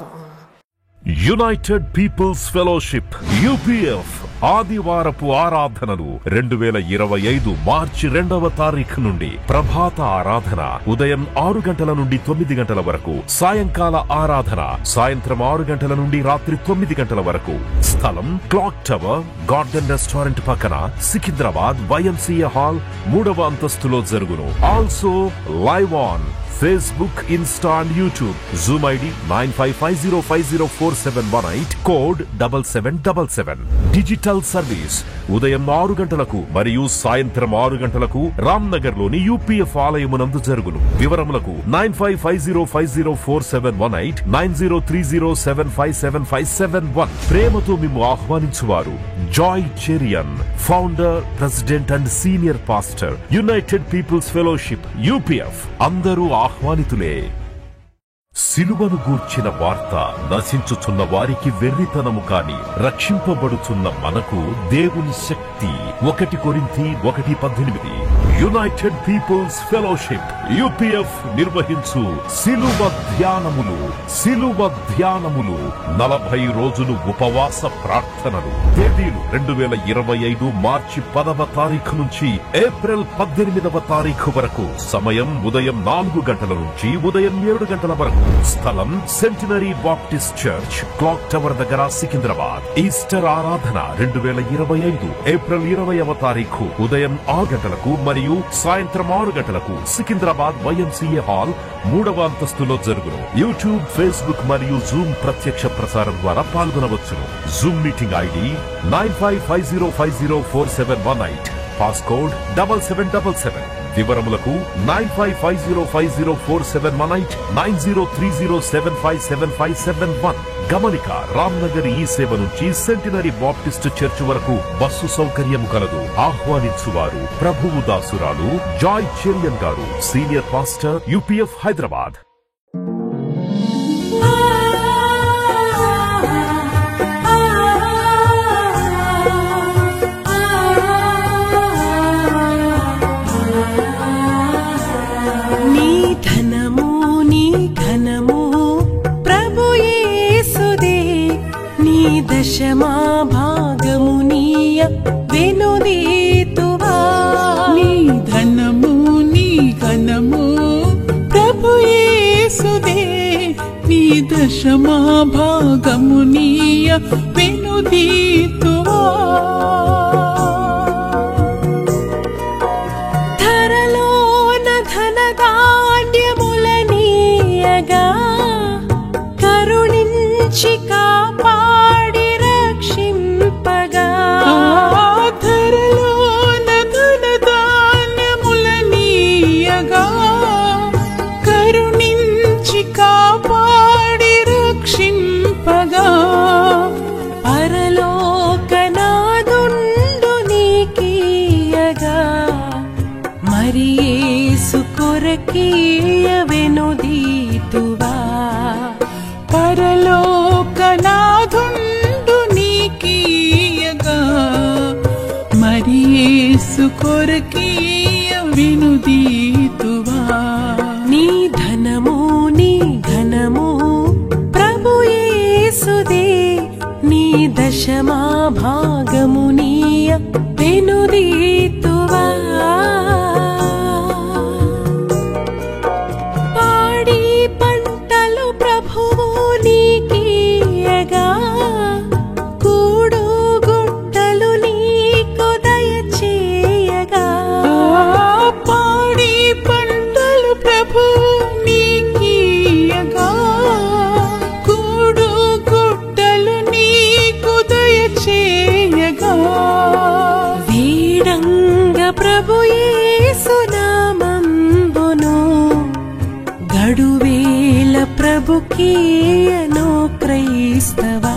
యునైటెడ్ పీపుల్స్ ఫెలోషిప్ యూపీఎఫ్ ఆదివారపు ఆరాధనలు 2025 మార్చి 2వ తారీఖు నుండి ప్రభాత ఆరాధన ఉదయం 6 గంటల నుండి 9 గంటల వరకు సాయంకాల ఆరాధన సాయంత్రం 6 గంటల నుండి రాత్రి 9 గంటల వరకు స్థలం క్లాక్ టవర్ గార్డెన్ రెస్టారెంట్ పక్కన సికింద్రాబాద్ YMCA హాల్ 3వ అంతస్తులో జరుగును also live on Facebook, Insta and YouTube. Zoom ID 9550504718 code 7777. Digital service ఉదయం 6 గంటలకు మరియు సాయంత్రం 6 గంటలకు రామ్నగర్ లోని UPF ఆలయమునందు జరుగును. వివరములకు 9550504718 9030757571. ప్రేమతో మేము ఆహ్వానించువారు Joy Cherian founder president and senior pastor United People's Fellowship UPF అందరూ ఆహ్వానితులే. సిలువను గూర్చిన వార్త నశించుచున్న వారికి వెర్రితనము కాని రక్షింపబడుచున్న మనకు దేవుని శక్తి. 1 కొరింథీ 1:18. యునైటెడ్ పీపుల్స్ ఫెలోషిప్ UPF నిర్వహించు సిలువ ధ్యానములు 40 రోజులు ఉపవాస ప్రార్థనలు. తేదీలు 2025 మార్చి 10వ తారీఖు నుంచి ఏప్రిల్ 18వ తారీఖు వరకు. సమయం ఉదయం 4 గంటల నుంచి ఉదయం 7 గంటల వరకు. స్థలం centenary Baptist church, clock tower దగ్గర, సికింద్రాబాద్. ఈస్టర్ ఆరాధన 2025 ఏప్రిల్ 20వ తారీఖు ఉదయం 6 గంటలకు మరియు సాయంత్రం 6 గంటలకు సికింద్రాబాద్ YMCA హాల్ 3వ అంతస్తులో జరుగును. యూట్యూబ్, ఫేస్బుక్ మరియు జూమ్ ప్రత్యక్ష ప్రసారం ద్వారా పాల్గొనవచ్చును. Zoom meeting ID 9550504718, passcode 7777. వివరములకు 9550504718, 9030757571. గమనిక, రామ్నగర్ ఈ సేవ నుంచి సెంటినరీ బాప్టిస్ట్ చర్చ్ వరకు బస్సు సౌకర్యం కలదు. ఆహ్వానించువారు ప్రభువు దాసురాలు జాయ్ చెరియన్ గారు, సీనియర్ పాస్టర్, UPF, హైదరాబాద్. దశమా భాగమునీయ వెనుదీతువా. నీ ధనము నీ ఘనము ప్రభు యేసుదే, నీ దశమా భాగమునీయ వెనుదీతువా. ధరలోన ధనధాన్యములనీయగా కరుణించి కాపాడి రక్షింపగా. ధరలోన ధనధాన్యములనీయగా కరుణించి కాపాడి రక్షింపగా. పరలోకనాదుండు నీకీయగా మరి యేసు కొరకీయ వెనుదీతువా. పరలోకనాథుండు నీకీయగా మరి యేసు కొరకీయ వెనుదీతువా. నీ ధనము నీ ఘనము ప్రభు యేసుదే, నీ దశమా భాగమునీయ వెనుదీతువా. పాడి పంటలు ప్రభువు నీకీయగా కూడు గుట్టలు నీకు దయచేయగా. పాడి పంటలు ప్రభు నీకీయగా కూడు గుట్టలు నీకు దయచేయగా. వీడంగ ప్రభు యేసు నామంబును గడువేల ప్రభుకీయను క్రైస్తవా.